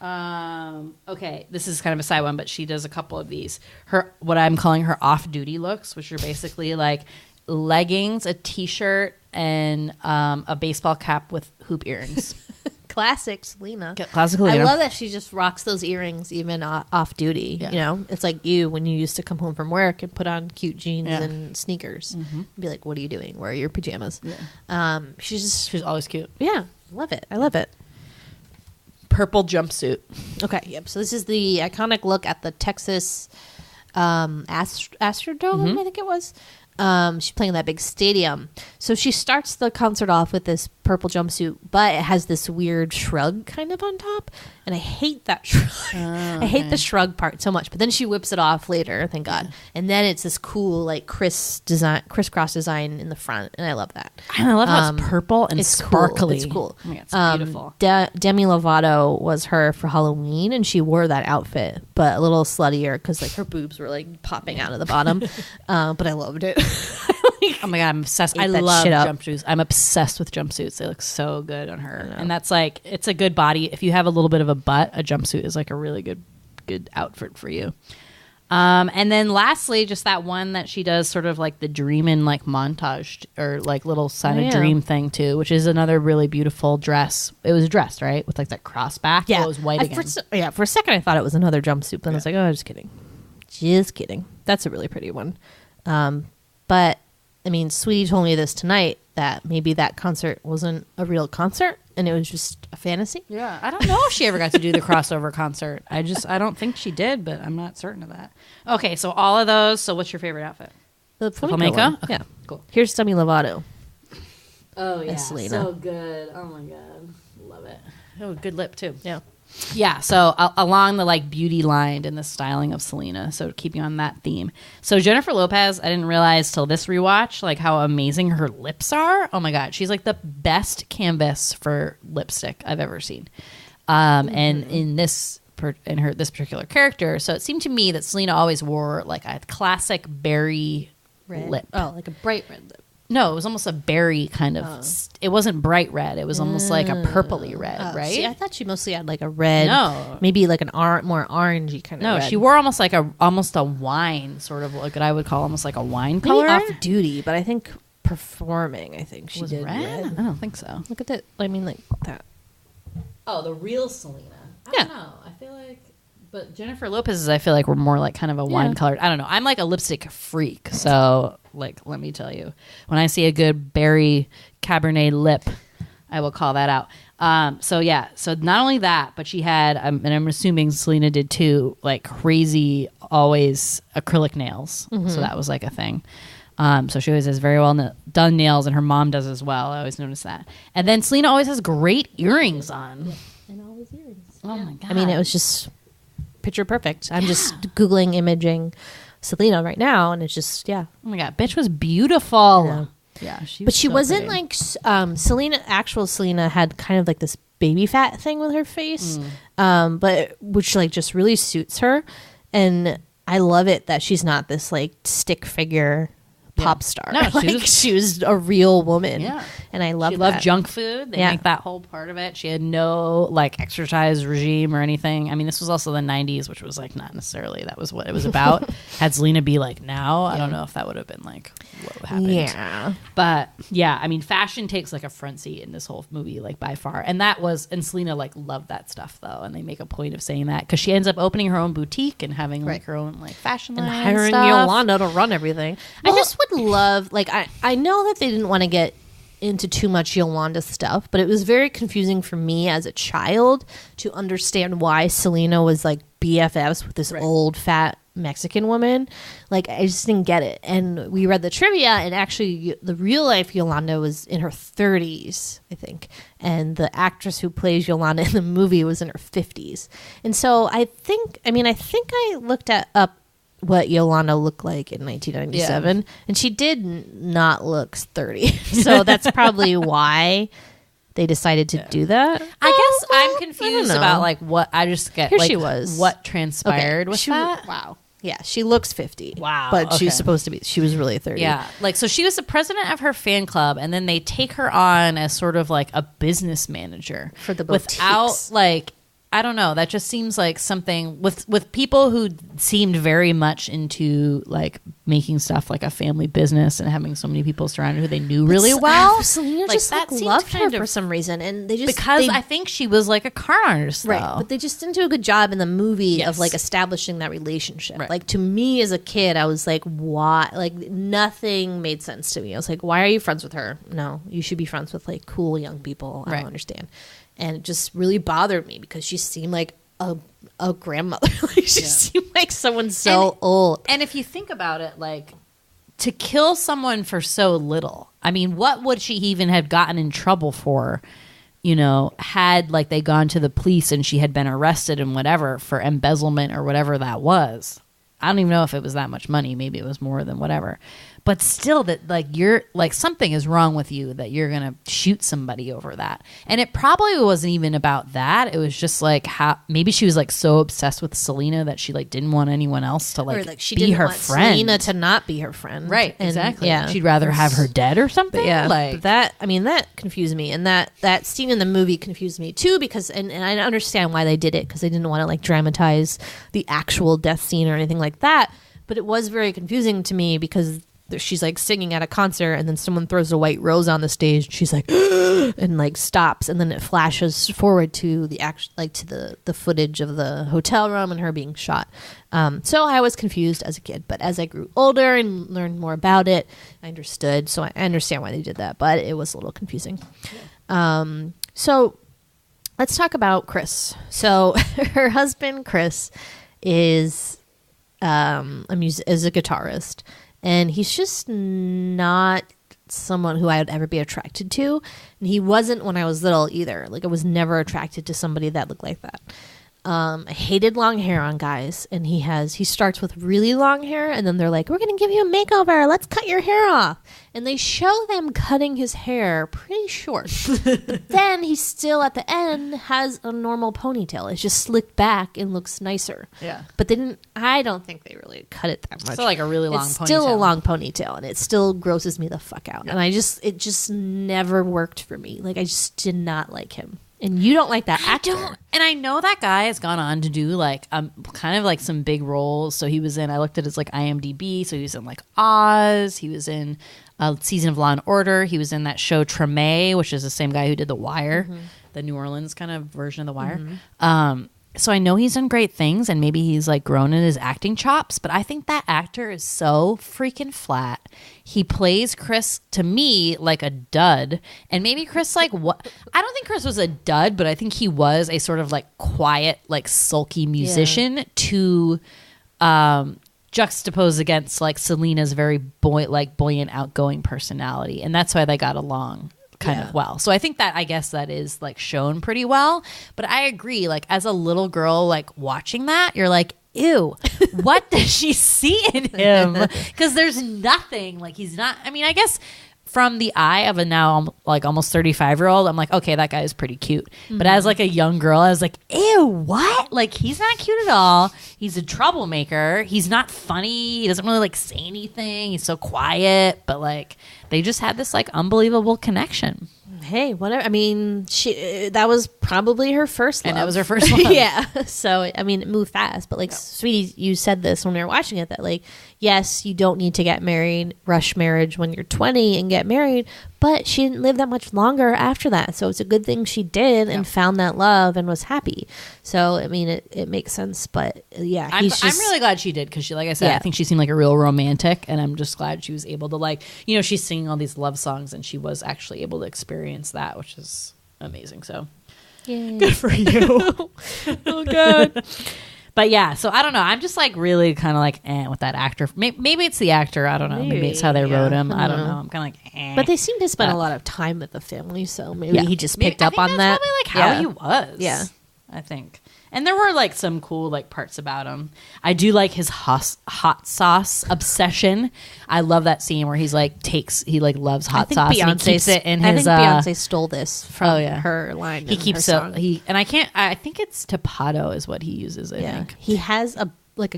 Okay, this is kind of a side one, but she does a couple of these. What I'm calling her off-duty looks, which are basically like leggings, a t-shirt, and a baseball cap with hoop earrings. Classic Selena. Classic Selena. I love that she just rocks those earrings even off duty. Yeah. You know, it's like you when you used to come home from work and put on cute jeans and sneakers. And be like, "What are you doing? Where are your pajamas?" Yeah. She's always cute. Yeah, love it. I love it. Purple jumpsuit. Okay, yep. So this is the iconic look at the Texas Astrodome, I think it was. She's playing in that big stadium. So she starts the concert off with this purple jumpsuit, but it has this weird shrug kind of on top. And I hate that shrug. I hate the shrug part so much. But then she whips it off later, thank God. And then it's this cool, like, crisscross design in the front. And I love that. And I love how it's purple and it's sparkly. Cool. It's cool. Oh my God, it's beautiful. Demi Lovato was her for Halloween, and she wore that outfit, but a little sluttier because like her boobs were like popping out of the bottom. But I loved it. Oh my God, I'm obsessed. I that love shit up. jumpsuits. I'm obsessed with jumpsuits. They look so good on her. And that's like, it's a good body. If you have a little bit of a butt, a jumpsuit is like a really good outfit for you. And then lastly, just that one that she does sort of like the dreamin' like montage or like little sign of dream thing too, which is another really beautiful dress. It was a dress, right? With like that cross back. Yeah. It was white again. For a second I thought it was another jumpsuit, but then I was like, oh, just kidding. That's a really pretty one. But I mean, Sweetie told me this tonight that maybe that concert wasn't a real concert and it was just a fantasy. Yeah, I don't know if she ever got to do the crossover concert. I don't think she did, but I'm not certain of that. Okay, so all of those. So what's your favorite outfit? The flamenco one. Okay, Yeah, cool. Here's Demi Lovato. Oh yeah, Selena. so good. Oh my God, love it. Oh, good lip too. Yeah. Yeah, so along the like beauty line and the styling of Selena, so keeping on that theme. So Jennifer Lopez, I didn't realize till this rewatch like how amazing her lips are. Oh my God, she's like the best canvas for lipstick I've ever seen. And in this particular character, so it seemed to me that Selena always wore like a classic berry lip. Oh, like a bright red lip. No, it was almost a berry kind of. It wasn't bright red. It was almost like a purpley red, right? See, I thought she mostly had like a red. No. Maybe like an more orangey kind of. No, red. she wore almost a wine, sort of like what I would call almost like a wine color. Maybe off duty, but I think performing. I think she Was did red? I don't think so. Look at that. I mean, like that. Oh, the real Selena. I Yeah. don't know. I feel like, but Jennifer Lopez's, I feel like were more like kind of a wine colored. I don't know. I'm like a lipstick freak, so like let me tell you, when I see a good berry Cabernet lip, I will call that out. So not only that, but she had, and I'm assuming Selena did too, like crazy always acrylic nails. So that was like a thing. So she always has very well done nails, and her mom does as well. I always notice that. And then Selena always has great earrings on. And always earrings. Oh my god! I mean, it was just picture perfect. I'm just googling imaging Selena right now, and it's just Oh my god, bitch was beautiful. Yeah. Yeah, she. But she so wasn't pretty. like Selena. Actual Selena had kind of like this baby fat thing with her face, but which like just really suits her, and I love it that she's not this like stick figure pop star. No, she was a real woman. Yeah. And I love She that. loved junk food. They Yeah. make that whole part of it. She had no like exercise regime or anything. I mean, this was also the 90s, which was like not necessarily that was what it was about. Had Selena be like now, I don't know if that would have been like what happened. Yeah. But yeah, I mean, fashion takes like a front seat in this whole movie, like by far. And Selena like loved that stuff though. And they make a point of saying that because she ends up opening her own boutique and having like her own like fashion line And hiring stuff. Yolanda to run everything. I just would love, like, I know that they didn't want to get into too much Yolanda stuff, but it was very confusing for me as a child to understand why Selena was like BFFs with this old fat Mexican woman. Like, I just didn't get it. And we read the trivia, and actually the real life Yolanda was in her 30s, I think. And the actress who plays Yolanda in the movie was in her 50s. And so I think I looked up what Yolanda looked like in 1997, and she did not look 30. So that's probably why they decided to do that. I guess I'm confused know. about like what I just get. Here like, she was. What transpired with that? Wow. Yeah, she looks 50. Wow, But okay. she's supposed to be, she was really 30. Yeah, like so she was the president of her fan club, and then they take her on as sort of like a business manager For the without boutiques. like. I don't know. That just seems like something with people who seemed very much into like making stuff like a family business and having so many people surrounded who they knew really well. Selena Like, just that like, seemed loved her kind for of- some reason, and they just because they, I think she was like a con artist, right, though. but they just didn't do a good job in the movie Yes. of like establishing that relationship. Right. Like to me as a kid, I was like, why? Like nothing made sense to me. I was like, why are you friends with her? No, you should be friends with like cool young people. I Right. don't understand, and it just really bothered me because she seemed like a grandmother. Like she seemed like someone so old. And if you think about it, like to kill someone for so little, I mean, what would she even have gotten in trouble for? You know, had like they gone to the police and she had been arrested and whatever for embezzlement or whatever that was. I don't even know if it was that much money. Maybe it was more than whatever. But still, that like you're like something is wrong with you that you're gonna shoot somebody over that. And it probably wasn't even about that. It was just like how maybe she was like so obsessed with Selena that she like didn't want anyone else to like, Or like she be didn't her want friend. Selena to not be her friend. Right, And, exactly. Yeah, She'd rather have her dead or something. But yeah, like that. I mean, that confused me, and that scene in the movie confused me too because, and I understand why they did it because they didn't want to like dramatize the actual death scene or anything like that. But it was very confusing to me because she's like singing at a concert, and then someone throws a white rose on the stage. She's like, and like stops, and then it flashes forward to the to the footage of the hotel room and her being shot. So I was confused as a kid, but as I grew older and learned more about it, I understood. So I understand why they did that, but it was a little confusing. So let's talk about Chris. So her husband Chris is is a guitarist, and he's just not someone who I would ever be attracted to, and he wasn't when I was little either. Like I was never attracted to somebody that looked like that. I hated long hair on guys, and he starts with really long hair, and then they're like, we're gonna give you a makeover, let's cut your hair off, and they show them cutting his hair pretty short. But then he still at the end has a normal ponytail. It's just slicked back and looks nicer. Yeah. But I don't think they really cut it that much. Still like a really long it's ponytail. still a long ponytail, and it still grosses me the fuck out. And it just never worked for me. Like, I just did not like him. And you don't like that actor. And I know that guy has gone on to do like kind of like some big roles. So he was in, I looked at his like IMDb. So he was in like Oz. He was in a season of Law and Order. He was in that show Treme, which is the same guy who did The Wire, the New Orleans kind of version of The Wire. So I know he's done great things, and maybe he's like grown in his acting chops, but I think that actor is so freaking flat. He plays Chris, to me, like a dud. And maybe Chris, like, what? I don't think Chris was a dud, but I think he was a sort of like quiet, like sulky musician to juxtapose against like Selena's very buoyant, outgoing personality. And that's why they got along kind of well. So I think that, I guess that is like shown pretty well. But I agree, like as a little girl, like watching that, you're like, ew, what does she see in him? Because there's nothing, like he's not, I mean, I guess from the eye of a now like almost 35-year-old, I'm like, okay, that guy is pretty cute. But as like a young girl, I was like, ew, what? Like, he's not cute at all. He's a troublemaker. He's not funny. He doesn't really like say anything. He's so quiet. But like, they just had this like unbelievable connection. Hey, whatever. I mean, that was probably her first love. And that was her first love. Yeah. So, I mean, it moved fast. But like, sweetie, you said this when we were watching it, that like, yes, you don't need to get married, rush marriage when you're 20 and get married. But she didn't live that much longer after that. So it's a good thing she did and found that love and was happy. So, I mean, it makes sense. But yeah, I'm really glad she did, because she, like I said, I think she seemed like a real romantic. And I'm just glad she was able to, like, you know, she's singing all these love songs and she was actually able to experience that, which is amazing. So good for you. Oh, God. But yeah, so I don't know. I'm just like really kind of like with that actor. Maybe it's the actor. I don't know. Maybe it's how they wrote him. I don't know. I'm kind of like But they seem to spend a lot of time with the family, so maybe he just picked up on that. Probably like how he was. Yeah, I think. And there were like some cool like parts about him. I do like his hot sauce obsession. I love that scene where he loves hot sauce. And he keeps it in his. I think Beyonce stole this from her line. He keeps it. I think it's Tapato is what he uses. I think he has a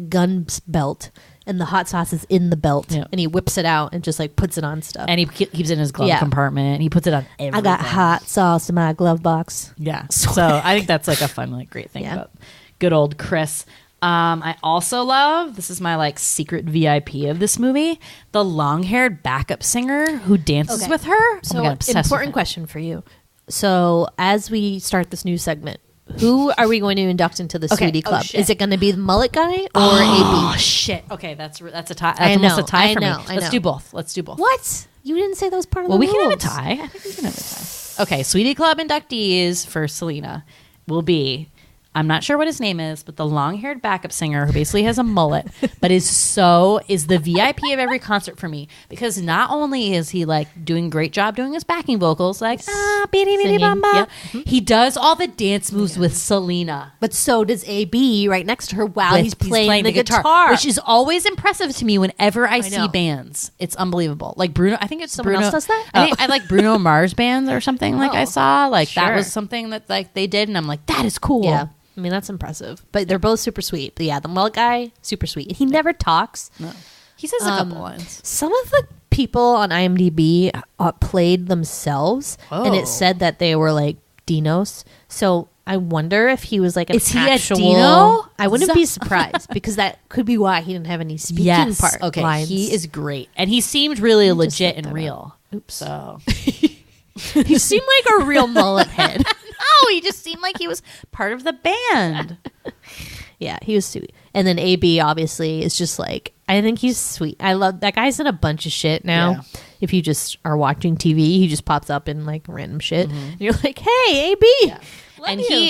gun belt, and the hot sauce is in the belt, and he whips it out and just like puts it on stuff. And he keeps it in his glove compartment. He puts it on everything. I got hot sauce in my glove box. Yeah. So I think that's like a fun, like great thing about good old Chris. I also love, this is my like secret VIP of this movie, the long-haired backup singer who dances with her. So important question for you. So as we start this new segment, who are we going to induct into the Sweetie Club? Is it going to be the mullet guy or AB? Oh shit! Okay, that's a tie. That's almost a tie for me. Let's do both. What? You didn't say that was part of the rules. Well, we can have a tie. I think we can have a tie. Okay, Sweetie Club inductees for Selena will be, I'm not sure what his name is, but the long-haired backup singer who basically has a mullet, but is the VIP of every concert for me, because not only is he like doing a great job doing his backing vocals, like beady beady bamba, he does all the dance moves with Selena. But so does AB right next to her while he's playing the guitar, which is always impressive to me whenever I see bands. It's unbelievable. Like Bruno, I think it's someone else does that. I think I like Bruno Mars bands or something. Like I saw, like that was something that like they did, and I'm like, that is cool. Yeah. I mean, that's impressive. But they're both super sweet. But yeah, the mullet guy, super sweet. He never talks. No. He says a couple lines. Some of the people on IMDb played themselves, and it said that they were like Dinos. So I wonder if he was like an actual... He a Dino? I wouldn't be surprised, because that could be why he didn't have any speaking part lines. He is great. And he seemed really legit and real. Oops. So... He seemed like a real mullet head. No, he just seemed like he was part of the band. Yeah, he was sweet. And then AB obviously is just like, I think he's sweet. I love that guy's in a bunch of shit now. Yeah. If you just are watching TV, he just pops up in like random shit. And you're like, hey, AB. Yeah.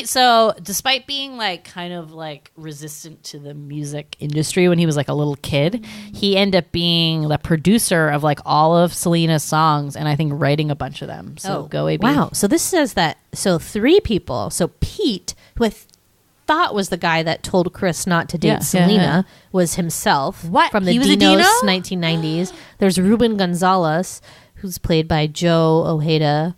So despite being like kind of like resistant to the music industry when he was like a little kid, he ended up being the producer of like all of Selena's songs, and I think writing a bunch of them. So go AB. Wow. So this says that, so 3 people. So Pete, who thought was the guy that told Chris not to date Selena was himself. What? From the He was a Dinos Dino? 1990s. There's Ruben Gonzalez, who's played by Joe Ojeda,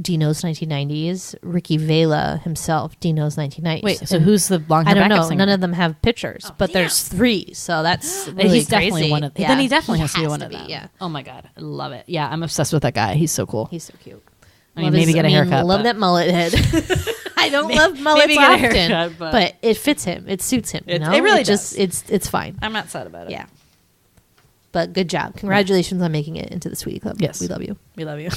Dino's 1990s. Ricky Vela himself, Dino's 1990s. Wait, so who's the long I hair don't know. backup singer? None of them have pictures, but there's 3, so that's really He's definitely crazy. one of them. Yeah. Then he definitely has to be has one to of be, them. Yeah, Oh my God. I love it. Yeah, I'm obsessed with that guy. He's so cool. he's so cute. I mean, maybe get a haircut. Love but- that mullet head. I don't love mullets maybe get a often, haircut, but it fits him. It suits him. You It- know? it really just it's fine. I'm not sad about it. Yeah. But good job. Congratulations on making it into the Sweetie Club. Yes. We love you. We love you.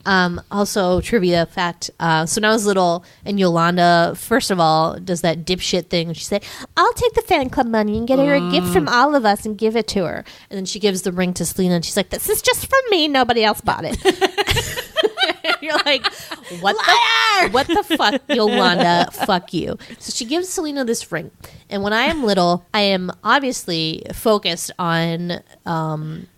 Also, trivia fact. So when I was little, and Yolanda, first of all, does that dipshit thing. She said, I'll take the fan club money and get her a gift from all of us and give it to her. And then she gives the ring to Selena, and she's like, this is just from me. Nobody else bought it. You're like, what the fuck, Yolanda? Fuck you. So she gives Selena this ring. And when I am little, I am obviously focused on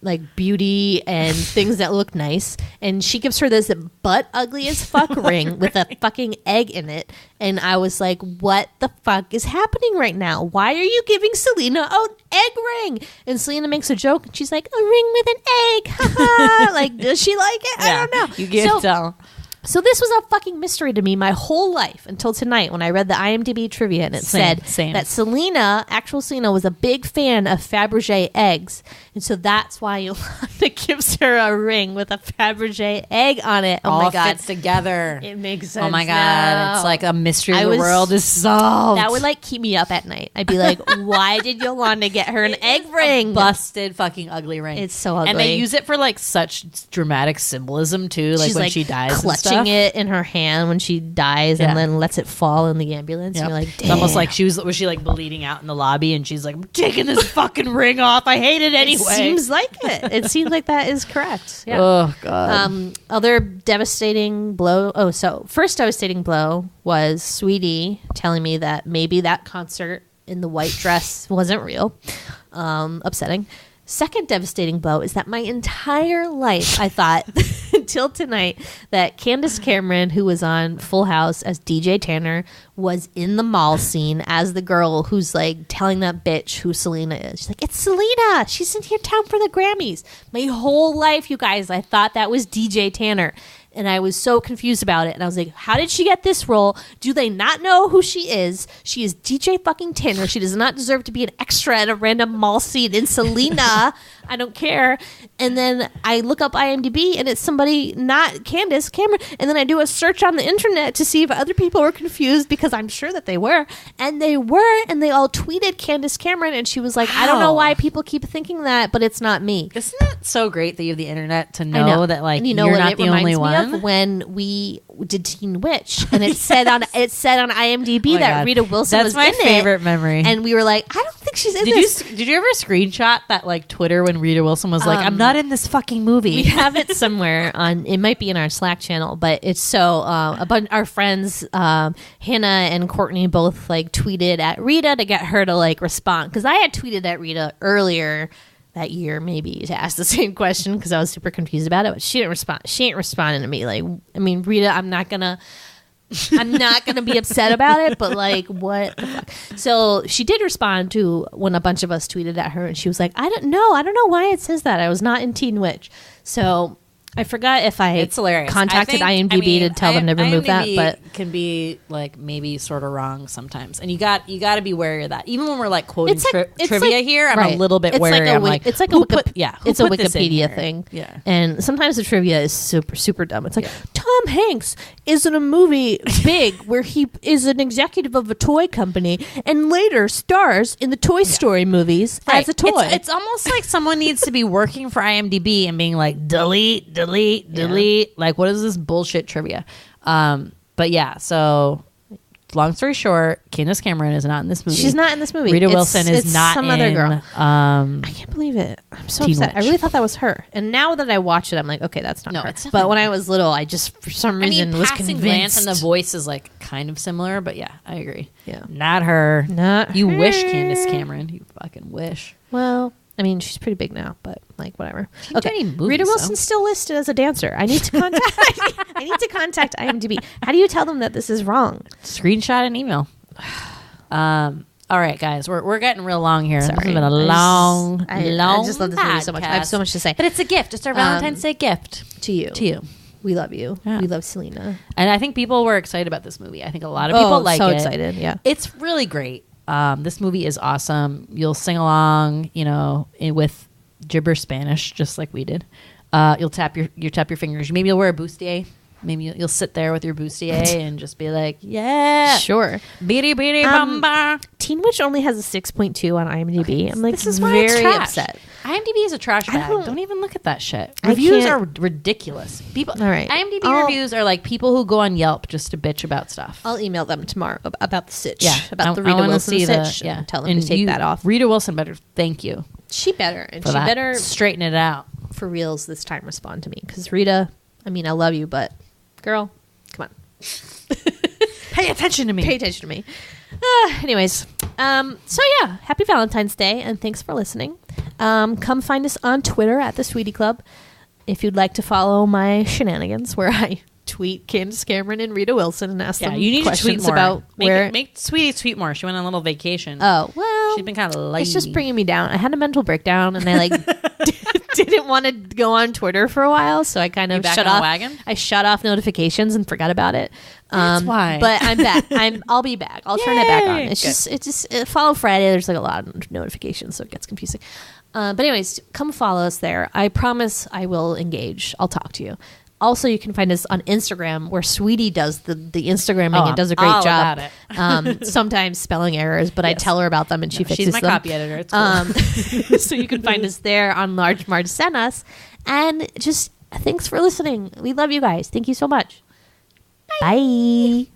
like beauty and things that look nice. And she gives her this butt ugly as fuck ring with a fucking egg in it. And I was like, what the fuck is happening right now? Why are you giving Selena an egg ring? And Selena makes a joke and she's like, a ring with an egg. Haha. Like, does she like it? I don't know. You can't tell. So this was a fucking mystery to me my whole life until tonight when I read the IMDb trivia and it said that Selena, actual Selena, was a big fan of Fabergé eggs. And so that's why Yolanda gives her a ring with a Fabergé egg on it. Oh All my God. fits together. It makes sense. Oh my God. now. It's like a mystery of the was- world is solved. That would like keep me up at night. I'd be like, why did Yolanda get her an egg ring? busted fucking ugly ring. It's so ugly. And they use it for like such dramatic symbolism too. Like She's when like she dies and clutching stuff. it in her hand when she dies Yeah. and then lets it fall in the ambulance. Yep. And you're like, It's almost "Damn." like was she like bleeding out in the lobby and she's like, I'm taking this fucking ring off. I hate it anyway. It seems like it. It seems like that is correct. Yeah. Oh God. Other devastating blow. Oh, so first devastating blow was Sweetie telling me that maybe that concert in the white dress wasn't real. Upsetting. Second devastating blow is that my entire life I thought until tonight that Candace Cameron, who was on Full House as DJ Tanner, was in the mall scene as the girl who's like telling that bitch who Selena is. She's like, it's Selena. She's in here town for the Grammys. My whole life, you guys, I thought that was DJ Tanner. And I was so confused about it. And I was like, how did she get this role? Do they not know who she is? She is DJ fucking Tanner. She does not deserve to be an extra at a random mall scene in Selena. I don't care. And then I look up IMDb and it's somebody not Candace Cameron. And then I do a search on the internet to see if other people were confused because I'm sure that they were. And they were. And they all tweeted Candace Cameron. And she was like, I don't know why people keep thinking that, but it's not me. Isn't that so great that you have the internet to I know that like and you know you're what not it the reminds only me one? of when we did Teen Witch, and it said on IMDb Oh my that God. Rita Wilson That's was my in favorite it, memory. and we were like, I don't think she's in this. Did you ever screenshot that like Twitter when Rita Wilson was like, I'm not in this fucking movie? We have it somewhere on. It might be in our Slack channel, but it's so a bunch our friends Hannah and Courtney both like tweeted at Rita to get her to like respond because I had tweeted at Rita earlier that year maybe to ask the same question because I was super confused about it, but she didn't respond. She ain't responding to me. Like, I mean, Rita, I'm not gonna be upset about it, but like, what the fuck? So she did respond to when a bunch of us tweeted at her, and she was like, I don't know why it says that. I was not in Teen Witch. So I forgot if I It's hilarious. contacted I think- IMDb to tell them to remove that, IMDb but can be like maybe sort of wrong sometimes, and you got to be wary of that. Even when we're like quoting it's trivia like- here, I'm right. a little bit It's wary. like a I'm wik- like, it's like who a wiki- put- who it's a put this in Wikipedia here? thing. Yeah. And sometimes the trivia is super dumb. It's like Tom Hanks is in a movie Big where he is an executive of a toy company and later stars in the Toy Story movies as a toy. It's almost like someone needs to be working for IMDb and being like, delete. Like, what is this bullshit trivia? But yeah, so long story short, Candace Cameron is not in this movie. She's not in this movie. Rita It's- Wilson is it's not some in other girl. I can't believe it. I'm so Teen upset. I Witch. really thought that was her. And now that I watch it, I'm like, okay, that's not No, her. it's definitely But when I was little, I just, for some reason, was passing convinced. glance and the voice is like kind of similar, but yeah, I agree. Yeah. Not her. Not You her. wish, Candace Cameron. You fucking wish. Well, I mean, she's pretty big now, but like whatever. didn't do any movies, Rita though. Wilson's still listed as a dancer. I need to contact. I need to contact IMDb. How do you tell them that this is wrong? Screenshot and email. All right, guys, we're getting real long here. This has Sorry. been a long I just love this movie so much. I have so much to say. But it's a gift. It's our Valentine's Day gift to you. to you. We love you. Yeah. We love Selena. And I think people were excited about this movie. I think a lot of people like so it. excited. Yeah. It's really great. This movie is awesome. You'll sing along, with gibberish Spanish, just like we did. You'll tap your fingers. Maybe you'll wear a bustier. Maybe you'll sit there with your bustier and just be like, yeah, Sure. BIDI BIDI bamba. Teen Witch only has a 6.2 on IMDb. I'm like, This is why it's very trash. upset. IMDb is a trash bag. don't- Don't even look at that shit. I Reviews can't- are ridiculous. People. All right. IMDb reviews are like people who go on Yelp just to bitch about stuff. I'll email them tomorrow about the sitch. Yeah, About the I Rita wanna Wilson see sitch. Yeah, Tell them to take that off. Rita Wilson better thank you She better. And for she that. better, Straighten it out. for reals this time, respond to me. Because Rita, I mean, I love you, but girl, come on. Pay attention to me. Pay attention to me. Anyways, so yeah, happy Valentine's Day, and thanks for listening. Come find us on Twitter at the Sweetie Club if you'd like to follow my shenanigans, where I tweet Candace Cameron and Rita Wilson and ask Yeah, them you need to questions tweet more. about where. Make Sweetie tweet more. She went on a little vacation. Oh well, She's been kind of lazy. it's just bringing me down. I had a mental breakdown, and I like didn't want to go on Twitter for a while, so I kind of back shut on the off. wagon? I shut off notifications and forgot about it. That's why. But I'm back. I'll be back. I'll turn it back on. Yay! It's Good. just follow Friday. There's like a lot of notifications, so it gets confusing. But anyways, come follow us there. I promise I will engage. I'll talk to you. Also, you can find us on Instagram, where Sweetie does the Instagramming Oh, and does a I'm great all job. about it. Sometimes spelling errors, but I tell her about them and she fixes She's my them. copy editor. It's cool. So you can find us there on Large Marge Send Us. And just thanks for listening. We love you guys. Thank you so much. Bye.